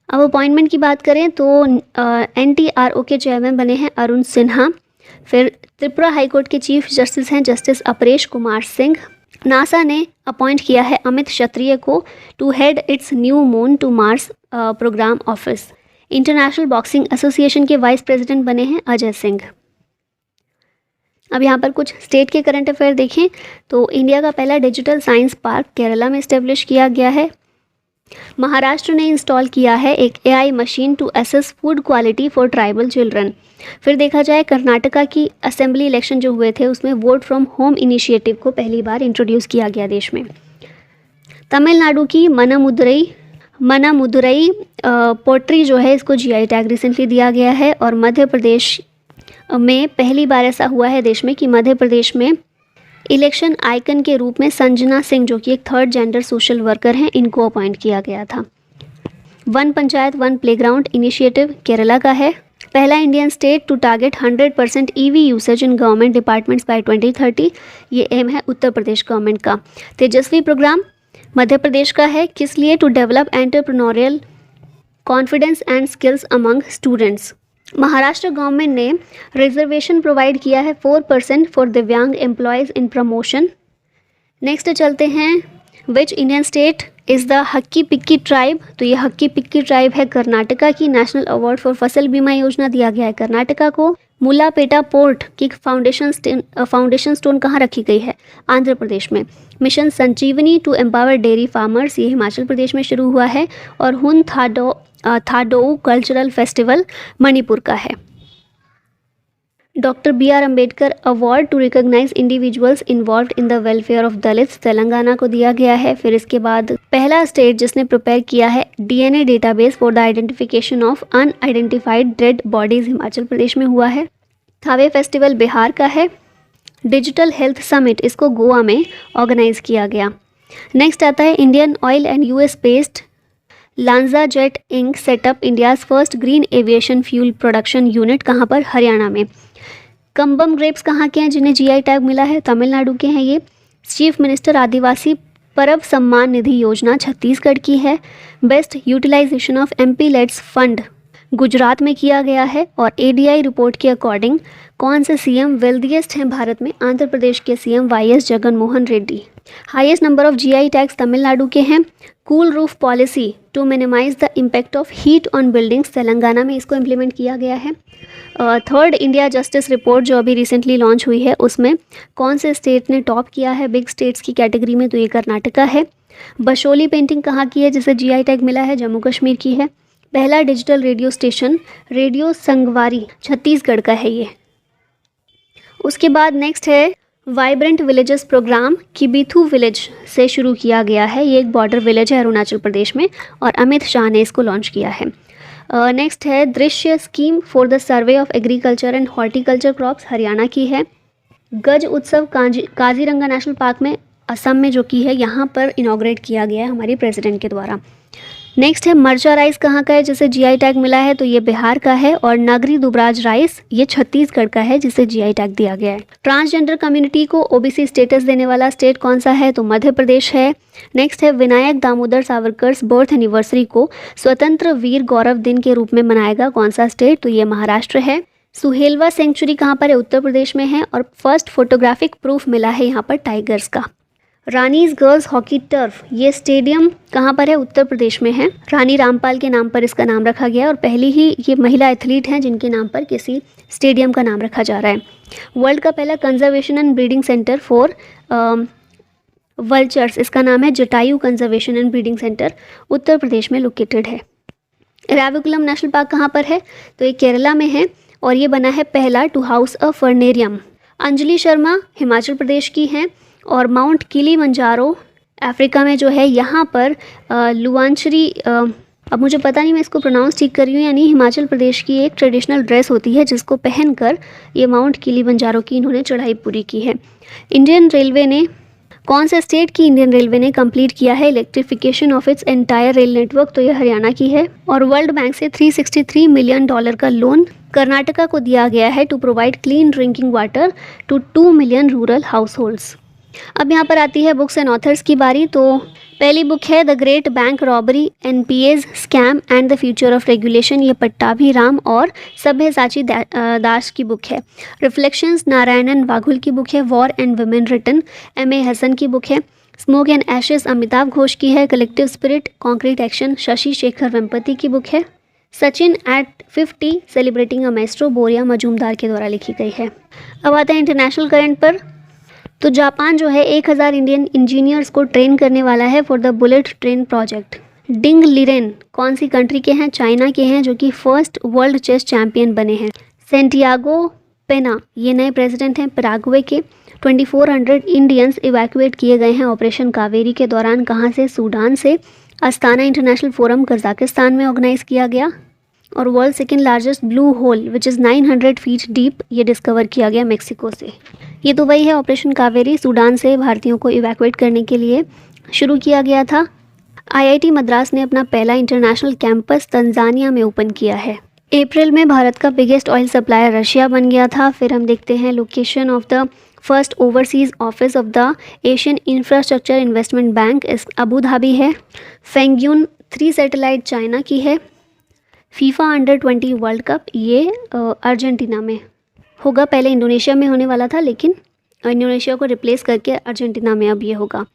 अब अपॉइंटमेंट की बात करें तो NTRO के चेयरमैन बने हैं अरुण सिन्हा। फिर त्रिपुरा हाईकोर्ट के चीफ जस्टिस हैं जस्टिस अपरेश कुमार सिंह। नासा ने अपॉइंट किया है अमित क्षत्रिय को to head its new moon to Mars program office. International boxing association के वाइस प्रेसिडेंट बने हैं अजय सिंह। अब यहाँ पर कुछ स्टेट के करंट अफेयर देखें तो इंडिया का पहला डिजिटल साइंस पार्क केरला में इस्टेब्लिश किया गया है। महाराष्ट्र ने इंस्टॉल किया है एक AI machine to assess food quality for tribal children. फिर देखा जाए कर्नाटका की असेंबली इलेक्शन जो हुए थे उसमें वोट फ्रॉम होम इनिशिएटिव को पहली बार इंट्रोड्यूस किया गया देश में। तमिलनाडु की मनामुदुरई पोट्री जो है इसको GI टैग रिसेंटली दिया गया है। और मध्य प्रदेश में पहली बार ऐसा हुआ है देश में कि मध्य प्रदेश में इलेक्शन आइकन के रूप में संजना सिंह जो कि एक 3rd जेंडर सोशल वर्कर हैं इनको अपॉइंट किया गया था। One panchayat one playground initiative Kerala का है। पहला Indian state to target 100% EV usage in government departments by 2030, ये एम है उत्तर प्रदेश गवर्नमेंट का। तेजस्वी प्रोग्राम मध्य प्रदेश का है, किस लिए? To develop entrepreneurial confidence and skills among students. Maharashtra government ने रिजर्वेशन प्रोवाइड किया है 4% फॉर दिव्यांग एम्प्लॉयज़ इन प्रमोशन। नेक्स्ट चलते हैं, which Indian state is the hockey पिक्की tribe, तो ये हक्की पिक्की ट्राइब है कर्नाटका की। नेशनल अवार्ड फॉर फसल बीमा योजना दिया गया है कर्नाटका को। मुलापेटा पोर्ट की फाउंडेशन स्टोन कहाँ रखी गई है? आंध्र प्रदेश में। Mission Sanjivani to empower dairy farmers, ये हिमाचल प्रदेश में शुरू हुआ है। और हुन थाडोऊ कल्चरल फेस्टिवल मणिपुर का है। Doctor BR Ambedkar award to recognise individuals involved in the welfare of Dalits Telangana को दिया गया है। फिर इसके बाद पहला स्टेट जिसने प्रिपेयर किया है DNA database for the identification of unidentified dead bodies Himachal Pradesh में हुआ है। थावे फेस्टिवल बिहार का है। डिजिटल हेल्थ समिट इसको गोवा में ऑर्गेनाइज किया गया। नेक्स्ट आता है Indian Oil and US based LanzaJet Inc set up India's first green aviation fuel production unit, कहाँ पर? हरियाणा में। कंबम ग्रेप्स कहाँ के हैं जिन्हें GI टैग मिला है? तमिलनाडु के हैं ये। चीफ मिनिस्टर आदिवासी परब सम्मान निधि योजना छत्तीसगढ़ की है। Best utilisation of MP LADS fund Gujarat में किया गया है। और ADI रिपोर्ट के अकॉर्डिंग कौन से CM वेल्दिएस्ट हैं भारत में? आंध्र प्रदेश के CM YS Jaganmohan Reddy. Highest number of GI tags Tamil Nadu के हैं। Cool roof policy to minimise the impact of heat on buildings Telangana में इसको इम्प्लीमेंट किया गया है। 3rd इंडिया जस्टिस रिपोर्ट जो अभी रिसेंटली लॉन्च हुई है उसमें कौन से स्टेट ने टॉप किया है बिग स्टेट्स की कैटेगरी में? तो ये कर्नाटका है। बशोली पेंटिंग कहाँ की है जिसे GI टैग मिला है? जम्मू कश्मीर की है। पहला डिजिटल रेडियो स्टेशन रेडियो संगवारी छत्तीसगढ़ का है ये। उसके बाद नेक्स्ट है vibrant villages programme Kibithu village से शुरू किया गया है। ये एक बॉर्डर विलेज है अरुणाचल प्रदेश में और अमित शाह ने इसको लॉन्च किया है। नेक्स्ट है दृश्य scheme for the survey of agriculture and horticulture crops, Haryana की है। गज उत्सव काजीरंगा नेशनल पार्क में असम में जो की है यहाँ पर इनॉग्रेट किया गया है हमारी प्रेसिडेंट के द्वारा। नेक्स्ट है मर्चा राइस कहाँ का है जिसे GI टैग मिला है? तो ये बिहार का है। और नागरी दुबराज राइस ये छत्तीसगढ़ का है जिसे GI टैग दिया गया है। ट्रांसजेंडर कम्युनिटी को OBC स्टेटस देने वाला स्टेट कौन सा है? तो मध्य प्रदेश है। नेक्स्ट है विनायक दामोदर सावरकर्स बर्थ एनिवर्सरी को स्वतंत्र वीर गौरव दिन के रूप में मनाएगा कौन सा स्टेट? तो ये महाराष्ट्र है। सुहेलवा सेंचुरी कहाँ पर है? उत्तर प्रदेश में है और फर्स्ट फोटोग्राफिक प्रूफ मिला है यहाँ पर टाइगर्स का। रानीज गर्ल्स हॉकी टर्फ, ये स्टेडियम कहाँ पर है? उत्तर प्रदेश में है। रानी रामपाल के नाम पर इसका नाम रखा गया है और पहली ही ये महिला एथलीट हैं जिनके नाम पर किसी स्टेडियम का नाम रखा जा रहा है। वर्ल्ड का पहला conservation and breeding centre for vultures, इसका नाम है Jatayu conservation and breeding centre, Uttar Pradesh में लोकेटेड है। एराविकुलम नेशनल पार्क कहाँ पर है? तो ये केरला में है और ये बना है पहला टू हाउस अ फर्नेरियम। अंजलि शर्मा हिमाचल प्रदेश की हैं और माउंट किलीमंजारो अफ्रीका में जो है, यहाँ पर लुआंचरी, अब मुझे पता नहीं मैं इसको प्रोनाउंस ठीक कर रही हूँ या नहीं, हिमाचल प्रदेश की एक ट्रेडिशनल ड्रेस होती है जिसको पहनकर ये माउंट किलीमंजारो की इन्होंने चढ़ाई पूरी की है। इंडियन रेलवे ने, कौन से स्टेट की इंडियन रेलवे ने कंप्लीट किया है electrification of its entire rail network? तो ये हरियाणा की है। और वर्ल्ड बैंक से $363 मिलियन का लोन कर्नाटका को दिया गया है to provide clean drinking water to 2 million rural household. अब यहाँ पर आती है बुक्स एंड ऑथर्स की बारी। तो पहली बुक है the great bank robbery, NPAs scam and the future of regulation, ये पट्टाभीराम और सभ्यसाची दास की बुक है। रिफ्लेक्शंस नारायणन वाघुल की बुक है। वॉर एंड वुमेन रिटन एम.ए. हसन की बुक है। Smoke and ashes Amitav Ghosh की है। Collective spirit concrete action Shashi Shekhar Vempati की बुक है। Sachin at 50 celebrating a maestro Boria Majumdar के द्वारा लिखी गई है। अब आता है इंटरनेशनल करंट पर। तो जापान जो है 1000 इंडियन इंजीनियर्स को ट्रेन करने वाला है for the bullet train project. डिंग लिरेन कौन सी कंट्री के हैं? चाइना के हैं, जो कि फर्स्ट वर्ल्ड चेस चैंपियन बने हैं। सेंटियागो पेना ये नए प्रेसिडेंट हैं पैराग्वे के। 2400 इंडियंस इवैक्यूएट किए गए हैं ऑपरेशन कावेरी के दौरान। कहाँ से? सूडान से। अस्ताना इंटरनेशनल फोरम कजाकिस्तान में ऑर्गेनाइज किया गया। और world second largest blue hole which is 900 feet deep, ये डिस्कवर किया गया मेक्सिको से। ये तो वही है ऑपरेशन कावेरी, सूडान से भारतीयों को इवैक्यूएट करने के लिए शुरू किया गया था। आईआईटी मद्रास ने अपना पहला इंटरनेशनल कैंपस तंजानिया में ओपन किया है। अप्रैल में भारत का बिगेस्ट ऑयल सप्लायर रशिया बन गया था। फिर हम देखते हैं location of the first overseas office of the Asian infrastructure investment bank Abu Dhabi है। फेंगयून 3 सैटेलाइट चाइना की है। फीफा अंडर 20 वर्ल्ड कप ये अर्जेंटीना में होगा, पहले इंडोनेशिया में होने वाला था लेकिन इंडोनेशिया को रिप्लेस करके अर्जेंटीना में अब ये होगा।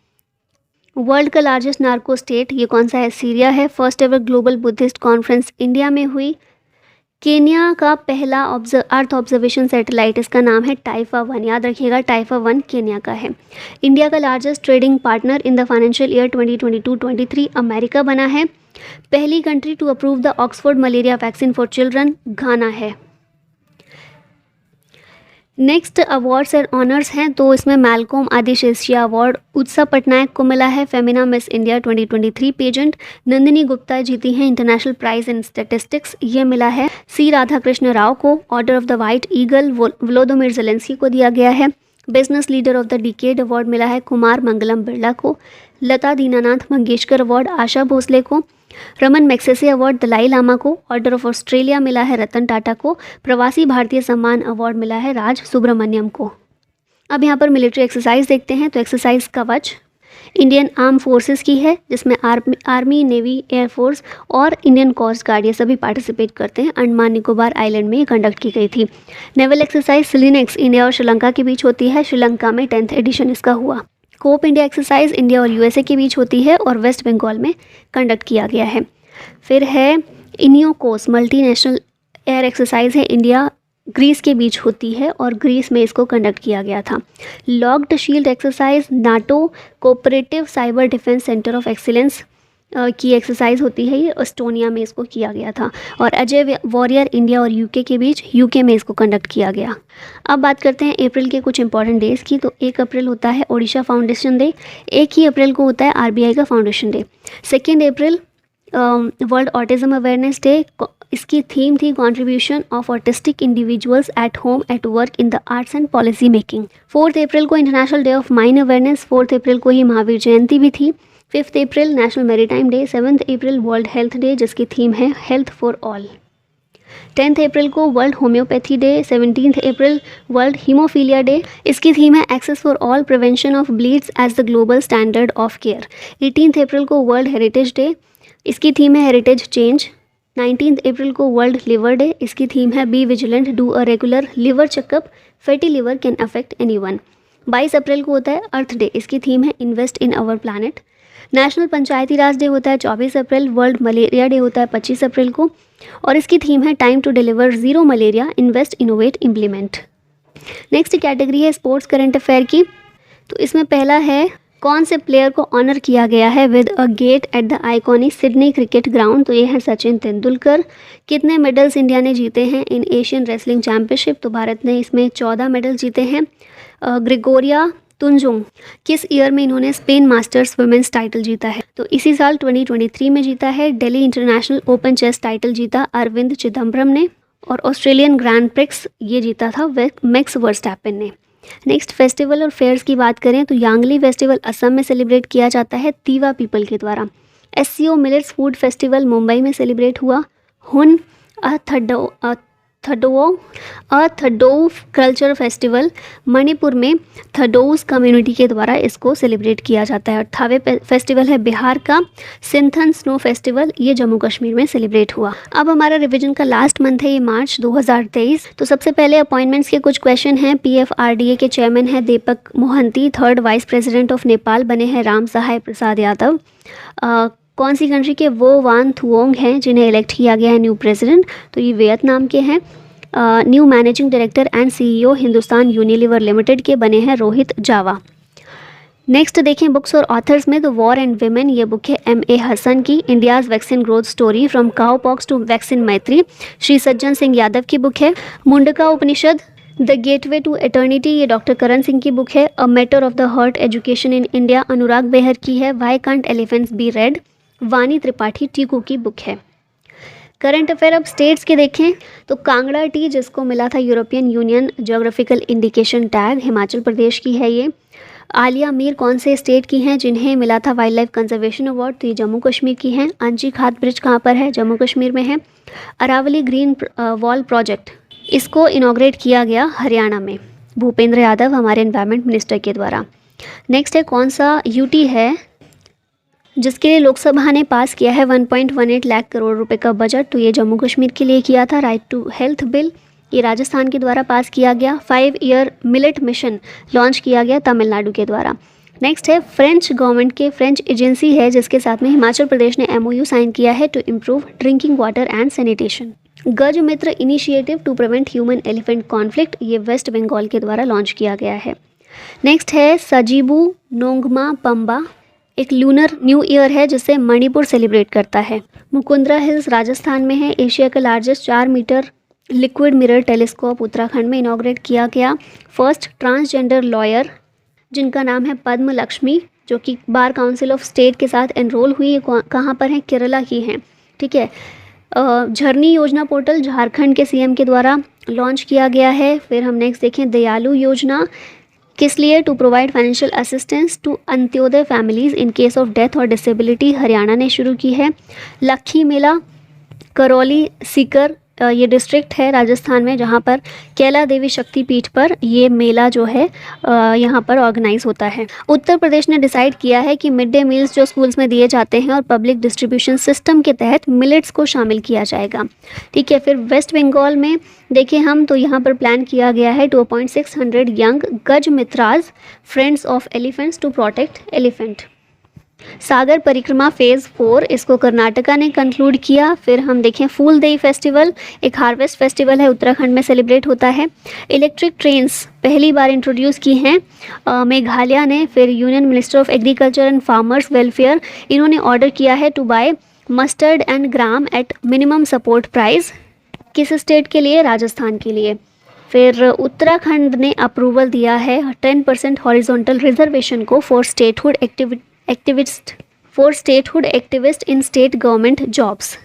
वर्ल्ड का लार्जेस्ट नार्को स्टेट ये कौन सा है? सीरिया है। First ever global Buddhist conference India में हुई। केन्या का पहला अर्थ ऑब्जर्वेशन सैटेलाइट, इसका नाम है टाइफा 1, याद रखिएगा टाइफा 1 केन्या का है। इंडिया का largest trading partner in the financial year 2022-23 America बना है। पहली country to approve the Oxford malaria vaccine for children Ghana है। नेक्स्ट अवार्ड्स एंड ऑनर्स हैं, तो इसमें मैलकॉम आदिश एशिया अवार्ड उत्सव पटनायक को मिला है। Femina Miss India 2023 pageant Nandini Gupta जीती हैं इंटरनेशनल प्राइज इन स्टैटिस्टिक्स, ये मिला है। सी राधाकृष्ण राव को order of the white eagle Volodymyr Zelensky को दिया गया है। Business leader of the decade award मिला है कुमार मंगलम बिरला को। लता दीनानाथ मंगेशकर अवार्ड आशा भोसले को। रमन मैग्सेसे अवार्ड दलाई लामा को। ऑर्डर ऑफ ऑस्ट्रेलिया मिला है रतन टाटा को। प्रवासी भारतीय सम्मान अवार्ड मिला है राज सुब्रमण्यम को। अब यहाँ पर मिलिट्री एक्सरसाइज देखते हैं, तो एक्सरसाइज कवच इंडियन आर्म फोर्सेस की है, जिसमें आर्मी, नेवी, एयरफोर्स और इंडियन कोस्ट गार्ड ये सभी पार्टिसिपेट करते हैं। अंडमान निकोबार आइलैंड में कंडक्ट की गई थी। नेवल एक्सरसाइज सिलिनेक्स इंडिया और श्रीलंका के बीच होती है, श्रीलंका में 10th एडिशन इसका हुआ। कोप इंडिया एक्सरसाइज इंडिया और यूएसए के बीच होती है और वेस्ट बंगाल में कंडक्ट किया गया है। फिर है इनियोकोस मल्टीनेशनल एयर एक्सरसाइज है, इंडिया ग्रीस के बीच होती है और ग्रीस में इसको कंडक्ट किया गया था। Locked shield exercise NATO cooperative cyber defence centre of excellence की एक्सरसाइज होती है, ये एस्टोनिया में इसको किया गया था। और अजय वॉरियर इंडिया और यूके के बीच यूके में इसको कंडक्ट किया गया। अब बात करते हैं अप्रैल के कुछ इंपॉर्टेंट डेज़ की, तो 1 अप्रैल होता है ओडिशा फाउंडेशन डे। 1 ही अप्रैल को होता है आरबीआई का फाउंडेशन डे। 2 अप्रैल वर्ल्ड ऑटिज्म अवेयरनेस डे, इसकी थीम थी contribution of autistic individuals at home at work in the arts and policy making. 4 अप्रैल को international day of mine awareness. 4 अप्रैल को ही महावीर जयंती भी थी। 5 अप्रैल नेशनल मैरीटाइम डे। 7 अप्रैल वर्ल्ड हेल्थ डे, जिसकी थीम है हेल्थ फॉर ऑल। 10 अप्रैल को वर्ल्ड होम्योपैथी डे। 17 अप्रैल वर्ल्ड हीमोफीलिया डे, इसकी थीम है access for all prevention of bleeds as the global standard of care. 18 अप्रैल को वर्ल्ड हेरिटेज डे, इसकी थीम है हेरिटेज चेंज। 19 अप्रैल को वर्ल्ड लिवर डे, इसकी थीम है be vigilant, do a regular liver checkup, fatty liver can affect anyone. 22 अप्रैल को होता है अर्थ डे, इसकी थीम है invest in our planet. National Panchayati Raj day होता है 24 अप्रैल। वर्ल्ड मलेरिया डे होता है 25 अप्रैल को, और इसकी थीम है time to deliver zero malaria, invest innovate implement. Next category है स्पोर्ट्स करंट अफेयर की। तो इसमें पहला है कौन से प्लेयर को ऑनर किया गया है with a gate at the iconic Sydney cricket ground, तो ये है सचिन तेंदुलकर। कितने मेडल्स इंडिया ने जीते हैं इन एशियन रेसलिंग चैंपियनशिप, तो भारत ने इसमें 14 मेडल जीते हैं। ग्रेगोरिया तुंजुंग, किस ईयर में इन्होंने स्पेन मास्टर्स वुमेन्स टाइटल जीता है, तो इसी साल 2023 में जीता है। Delhi international open chess title जीता अरविंद चिदम्बरम ने, और ऑस्ट्रेलियन ग्रैंड प्रिक्स ये जीता था मैक्स वर्स्टैपेन ने। नेक्स्ट फेस्टिवल और फेयर्स की बात करें तो यांगली फेस्टिवल असम में सेलिब्रेट किया जाता है तीवा पीपल के द्वारा। SCO millets food festival Mumbai में सेलिब्रेट हुआ। हुन थडोव कल्चर फेस्टिवल मणिपुर में थडोउस कम्युनिटी के द्वारा इसको सेलिब्रेट किया जाता है। और थावे फेस्टिवल है बिहार का। सिंथन स्नो फेस्टिवल ये जम्मू कश्मीर में सेलिब्रेट हुआ। अब हमारा रिवीजन का लास्ट मंथ है ये मार्च 2023। तो सबसे पहले अपॉइंटमेंट्स के कुछ क्वेश्चन हैं। PFRDA के चेयरमैन है Deepak Mohanty. 3rd vice president of Nepal बने हैं राम सहाय प्रसाद यादव। कौन सी कंट्री के वो वान थुओंग हैं जिन्हें इलेक्ट किया गया है न्यू प्रेसिडेंट, तो ये वियतनाम के हैं। New managing director and CEO Hindustan Unilever limited के बने हैं रोहित जावा। नेक्स्ट देखें बुक्स और ऑथर्स में, तो वॉर एंड विमेन ये बुक है MA हसन की। India's vaccine growth story from cowpox to vaccine Maitri Shri Sajjan Singh Yadav की बुक है। Mundaka Upanishad the gateway to eternity ये डॉक्टर करण सिंह की बुक है। A matter of the heart education in India Anurag Behar की है। Why can't elephants be red Vani Tripathi Tiku की बुक है। करंट अफेयर अब स्टेट्स के देखें तो कांगड़ा टी जिसको मिला था European union geographical indication tag, Himachal Pradesh की है ये। आलिया मीर कौन से स्टेट की हैं जिन्हें मिला था वाइल्ड लाइफ कंजर्वेशन अवार्ड, तो ये जम्मू कश्मीर की हैं। अंजी खाद ब्रिज कहाँ पर है, जम्मू कश्मीर में है। अरावली ग्रीन वॉल प्रोजेक्ट इसको इनॉग्रेट किया गया हरियाणा में, भूपेंद्र यादव हमारे एनवायरनमेंट मिनिस्टर के द्वारा। नेक्स्ट है कौन सा UT है जिसके लिए लोकसभा ने पास किया है 1.18 लाख करोड़ रुपए का बजट, तो ये जम्मू कश्मीर के लिए किया था। राइट टू हेल्थ बिल ये राजस्थान के द्वारा पास किया गया। 5 ईयर मिलेट मिशन लॉन्च किया गया तमिलनाडु के द्वारा। नेक्स्ट है फ्रेंच गवर्नमेंट के फ्रेंच एजेंसी है जिसके साथ में हिमाचल प्रदेश ने MOU साइन किया है to improve drinking water and sanitation. Gaj Mitra initiative to prevent human elephant conflict ये वेस्ट बंगाल के द्वारा लॉन्च किया गया है। नेक्स्ट है सजीबू नोंगमा पंबा एक लूनर न्यू ईयर है जिसे मणिपुर सेलिब्रेट करता है। मुकुंदरा हिल्स राजस्थान में है। एशिया का largest 4 metre liquid mirror telescope Uttarakhand में इनॉग्रेट किया गया। फर्स्ट ट्रांसजेंडर लॉयर जिनका नाम है पद्म लक्ष्मी जो कि बार काउंसिल ऑफ स्टेट के साथ एनरोल हुई, कहाँ पर है, केरला की हैं। ठीक है। झरनी योजना पोर्टल झारखंड के CM के द्वारा लॉन्च किया गया है। फिर हम नेक्स्ट देखें दयालु योजना किस लिए, to provide financial assistance to Antyodaya families in case of death और डिसेबिलिटी, हरियाणा ने शुरू की है। लक्खी मेला करौली सीकर ये डिस्ट्रिक्ट है राजस्थान में जहाँ पर कैला देवी शक्तिपीठ पर ये मेला जो है यहाँ पर ऑर्गेनाइज होता है। उत्तर प्रदेश ने डिसाइड किया है कि मिड डे मील्स जो स्कूल्स में दिए जाते हैं और पब्लिक डिस्ट्रीब्यूशन सिस्टम के तहत मिलेट्स को शामिल किया जाएगा। ठीक है। फिर वेस्ट बंगाल में देखें हम तो यहाँ पर प्लान किया गया है 2.600 young Gaj Mitras friends of elephants to protect elephant. Sagar Parikrama phase 4 इसको कर्नाटका ने कंक्लूड किया। फिर हम देखें फूलदेई फेस्टिवल एक हार्वेस्ट फेस्टिवल है उत्तराखंड में सेलिब्रेट होता है। इलेक्ट्रिक ट्रेन्स पहली बार इंट्रोड्यूस की हैं मेघालय ने। फिर union minister of agriculture and farmers welfare इन्होंने ऑर्डर किया है to buy mustard and gram at minimum support price, किस स्टेट के लिए, राजस्थान के लिए। फिर उत्तराखंड ने अप्रूवल दिया है 10% हॉरिजॉन्टल रिजर्वेशन को for statehood activist in state government jobs.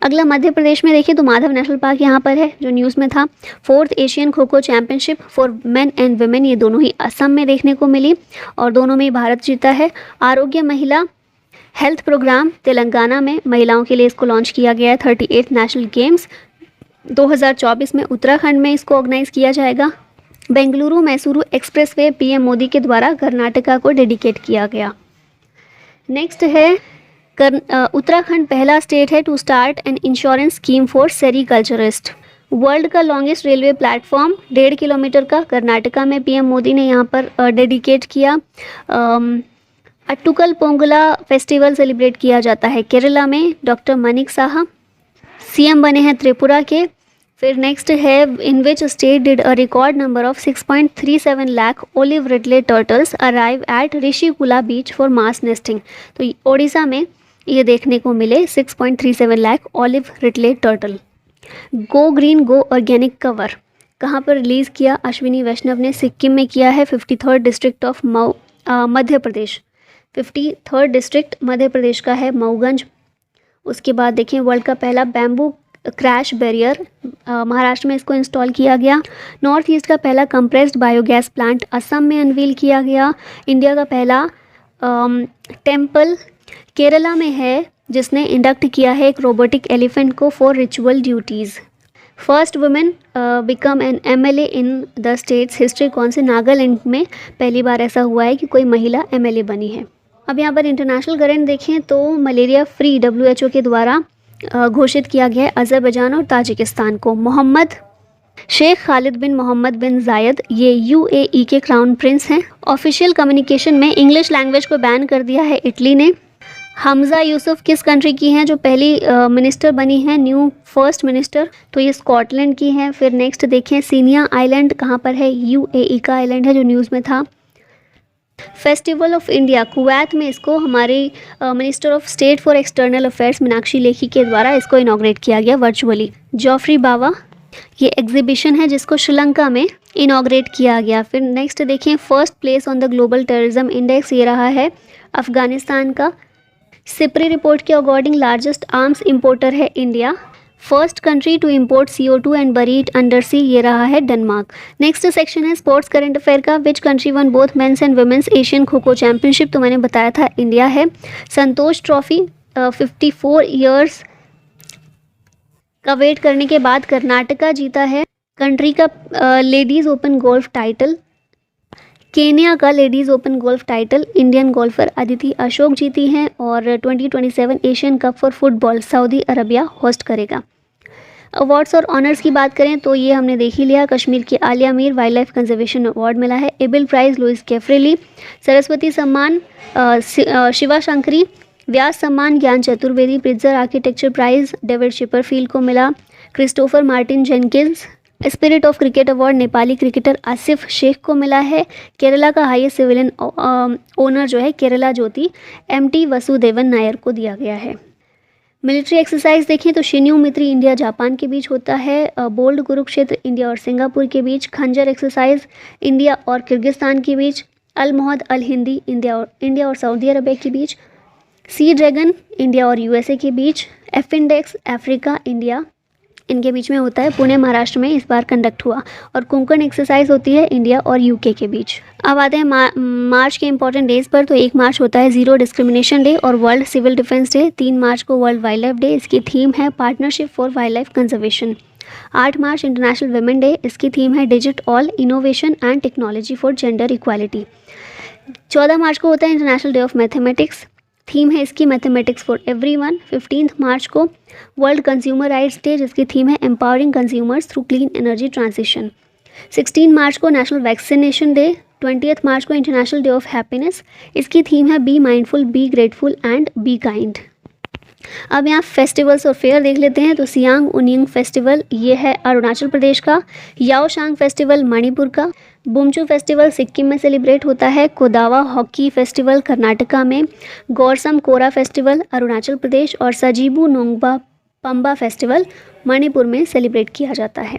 अगला मध्य प्रदेश में देखिए तो माधव नेशनल पार्क यहाँ पर है जो न्यूज़ में था। 4th Asian kho kho championship for main and women ये दोनों ही असम में देखने को मिली और दोनों में ही भारत जीता है। आरोग्य महिला हेल्थ प्रोग्राम तेलंगाना में महिलाओं के लिए इसको लॉन्च किया गया है। 38th नेशनल गेम्स 2024 में उत्तराखंड में इसको ऑर्गेनाइज किया जाएगा। बेंगलुरु मैसूरू एक्सप्रेसवे PM मोदी के द्वारा कर्नाटका को डेडिकेट किया गया। नेक्स्ट है उत्तराखंड पहला स्टेट है to start an insurance scheme for sericulturist. World का लॉन्गेस्ट रेलवे प्लेटफॉर्म 1.5 किलोमीटर का कर्नाटका में पीएम मोदी ने यहाँ पर डेडिकेट किया। अट्टुकल पोंगला फेस्टिवल सेलिब्रेट किया जाता है केरला में। डॉक्टर मनिक साहा सीएम बने हैं त्रिपुरा के। फिर नेक्स्ट है, in which state did a record number of 6.37 lakh olive ridley turtles arrive at Rushikulya beach for mass nesting. तो ओडिशा में ये देखने को मिले 6.37 lakh olive ridley turtle. Go green go organic cover कहाँ पर रिलीज़ किया? अश्विनी वैष्णव ने सिक्किम में किया है, 53rd district of Madhya Pradesh. 53rd district Madhya Pradesh का है मऊगंज। उसके बाद देखिए, वर्ल्ड का पहला बैम्बू क्रैश बैरियर महाराष्ट्र में इसको इंस्टॉल किया गया। नॉर्थ ईस्ट का पहला कंप्रेस्ड बायोगैस प्लांट असम में अनवील किया गया। इंडिया का पहला टेम्पल केरला में है जिसने इंडक्ट किया है एक रोबोटिक एलिफेंट को for ritual duties. First women become an MLA in the states history. कौन से? नागालैंड में पहली बार ऐसा हुआ है कि कोई महिला एमएलए बनी है। अब यहाँ पर इंटरनेशनल करंट देखें तो मलेरिया फ्री WHO के द्वारा घोषित किया गया है अज़रबैजान और ताजिकिस्तान को। मोहम्मद शेख खालिद बिन मोहम्मद बिन जायद ये UAE के क्राउन प्रिंस हैं। ऑफिशियल कम्युनिकेशन में इंग्लिश लैंग्वेज को बैन कर दिया है इटली ने। हमजा यूसुफ किस कंट्री की हैं जो पहली मिनिस्टर बनी हैं, न्यू फर्स्ट मिनिस्टर? तो ये स्कॉटलैंड की हैं। फिर नेक्स्ट देखें, सीनिया आइलैंड कहाँ पर है? UAE का आइलैंड है जो न्यूज़ में था। फेस्टिवल ऑफ इंडिया कुवैत में इसको हमारी minister of state for external affairs Meenakshi Lekhi के द्वारा इसको इनॉग्रेट किया गया वर्चुअली। जॉफ्री बावा ये एग्जीबिशन है जिसको श्रीलंका में इनॉग्रेट किया गया। फिर नेक्स्ट देखें, first place on the global terrorism index ये रहा है अफगानिस्तान का। सिप्री रिपोर्ट के अकॉर्डिंग लार्जेस्ट आर्म्स इंपोर्टर है India. First country to import CO2 and bury it under sea ये रहा है डेनमार्क। नेक्स्ट सेक्शन है स्पोर्ट्स करंट अफेयर का। Which country won both men's and women's Asian kho kho championship? तो मैंने बताया था इंडिया है। संतोष ट्रॉफी 54 ईयर्स का वेट करने के बाद कर्नाटका जीता है कंट्री का ladies open golf title. Kenya का ladies open golf title Indian golfer Aditi Ashok जीती हैं। और 2027 Asian cup for football Saudi Arabia host करेगा। अवार्ड्स और ऑनर्स की बात करें तो ये हमने देख ही लिया। कश्मीर की Aliya Mir wildlife conservation award मिला है। Abel prize Luis Caffarelli. Saraswati Samman Shiva Shankari. Vyas Samman Gyan Chaturvedi. Pritzker architecture prize David Chipperfield को मिला। Christopher Martin Jenkins. Spirit of cricket award Nepali cricketer Asif Sheikh को मिला है। केरला का हाईएस्ट सिविलियन ओनर जो है केरला ज्योति MT वसुदेवन नायर को दिया गया है। मिलिट्री एक्सरसाइज देखें तो शिन्यू मित्री इंडिया जापान के बीच होता है। बोल्ड कुरुक्षेत्र इंडिया और सिंगापुर के बीच। खंजर एक्सरसाइज इंडिया और किर्गिस्तान के बीच। अल मोहद अल हिंदी इंडिया और सऊदी अरबिया के बीच। सी ड्रैगन इंडिया और USA के बीच। एफिंडेक्स अफ्रीका इंडिया इनके बीच में होता है, पुणे महाराष्ट्र में इस बार कंडक्ट हुआ। और कुंकण एक्सरसाइज होती है इंडिया और UK के बीच। अब आते हैं मार्च के इंपॉर्टेंट डेज पर। तो 1 मार्च होता है ज़ीरो डिस्क्रिमिनेशन डे और वर्ल्ड सिविल डिफेंस डे। 3 मार्च को वर्ल्ड वाइल्ड लाइफ डे, इसकी थीम है partnership for wild life conservation. 8 March international women day, इसकी थीम है digit all innovation and technology for gender equality. 14 मार्च को होता है international day of mathematics, theme है इसकी मैथमेटिक्स फॉर एवरीवन। 15 मार्च को वर्ल्ड कंज्यूमर राइट्स डे, जिसकी थीम है empowering consumers through clean energy transition. 16 मार्च को नेशनल वैक्सीनेशन डे। 20 मार्च को इंटरनेशनल डे ऑफ हैप्पीनेस, इसकी थीम है be mindful, be grateful and be kind. अब यहाँ फेस्टिवल्स और फेयर देख लेते हैं। तो सियांग उनिंग फेस्टिवल ये है अरुणाचल प्रदेश का। याओशांग फेस्टिवल मणिपुर का। बुमचू फेस्टिवल सिक्किम में सेलिब्रेट होता है। कोदावा हॉकी फेस्टिवल कर्नाटका में। गौरसम कोरा फेस्टिवल अरुणाचल प्रदेश। और सजीबू नोंगबा पंबा फेस्टिवल मणिपुर में सेलिब्रेट किया जाता है।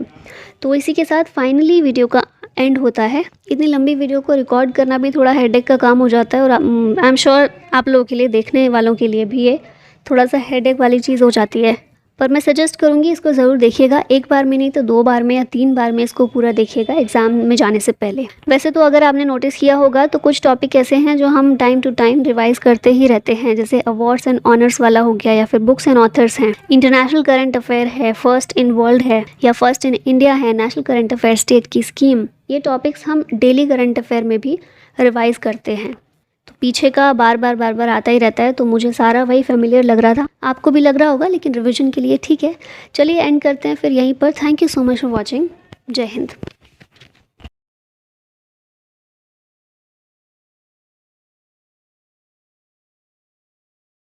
तो इसी के साथ फाइनली वीडियो का एंड होता है। इतनी लंबी वीडियो को रिकॉर्ड करना भी थोड़ा हेडेक का काम हो जाता है और आई एम श्योर आप लोगों के लिए, देखने वालों के लिए भी ये थोड़ा सा हेडेक वाली चीज़ हो जाती है। पर मैं सजेस्ट करूँगी इसको ज़रूर देखिएगा, 1 बार में नहीं तो 2 बार में या 3 बार में इसको पूरा देखिएगा एग्ज़ाम में जाने से पहले। वैसे तो अगर आपने नोटिस किया होगा तो कुछ टॉपिक ऐसे हैं जो हम टाइम टू टाइम रिवाइज़ करते ही रहते हैं, जैसे अवार्ड्स एंड ऑनर्स वाला हो गया, या फिर बुक्स एंड ऑथर्स हैं, इंटरनेशनल करंट अफेयर है, फर्स्ट इन वर्ल्ड है या फर्स्ट इन इंडिया है, नेशनल करंट अफेयर, स्टेट की स्कीम। ये टॉपिक्स हम डेली करंट अफेयर में भी रिवाइज़ करते हैं। तो पीछे का बार बार आता ही रहता है, तो मुझे सारा वही फेमिलियर लग रहा था। आपको भी लग रहा होगा, लेकिन रिविजन के लिए ठीक है। चलिए एंड करते हैं फिर यहीं पर। Thank you so much for watching. जय हिंद।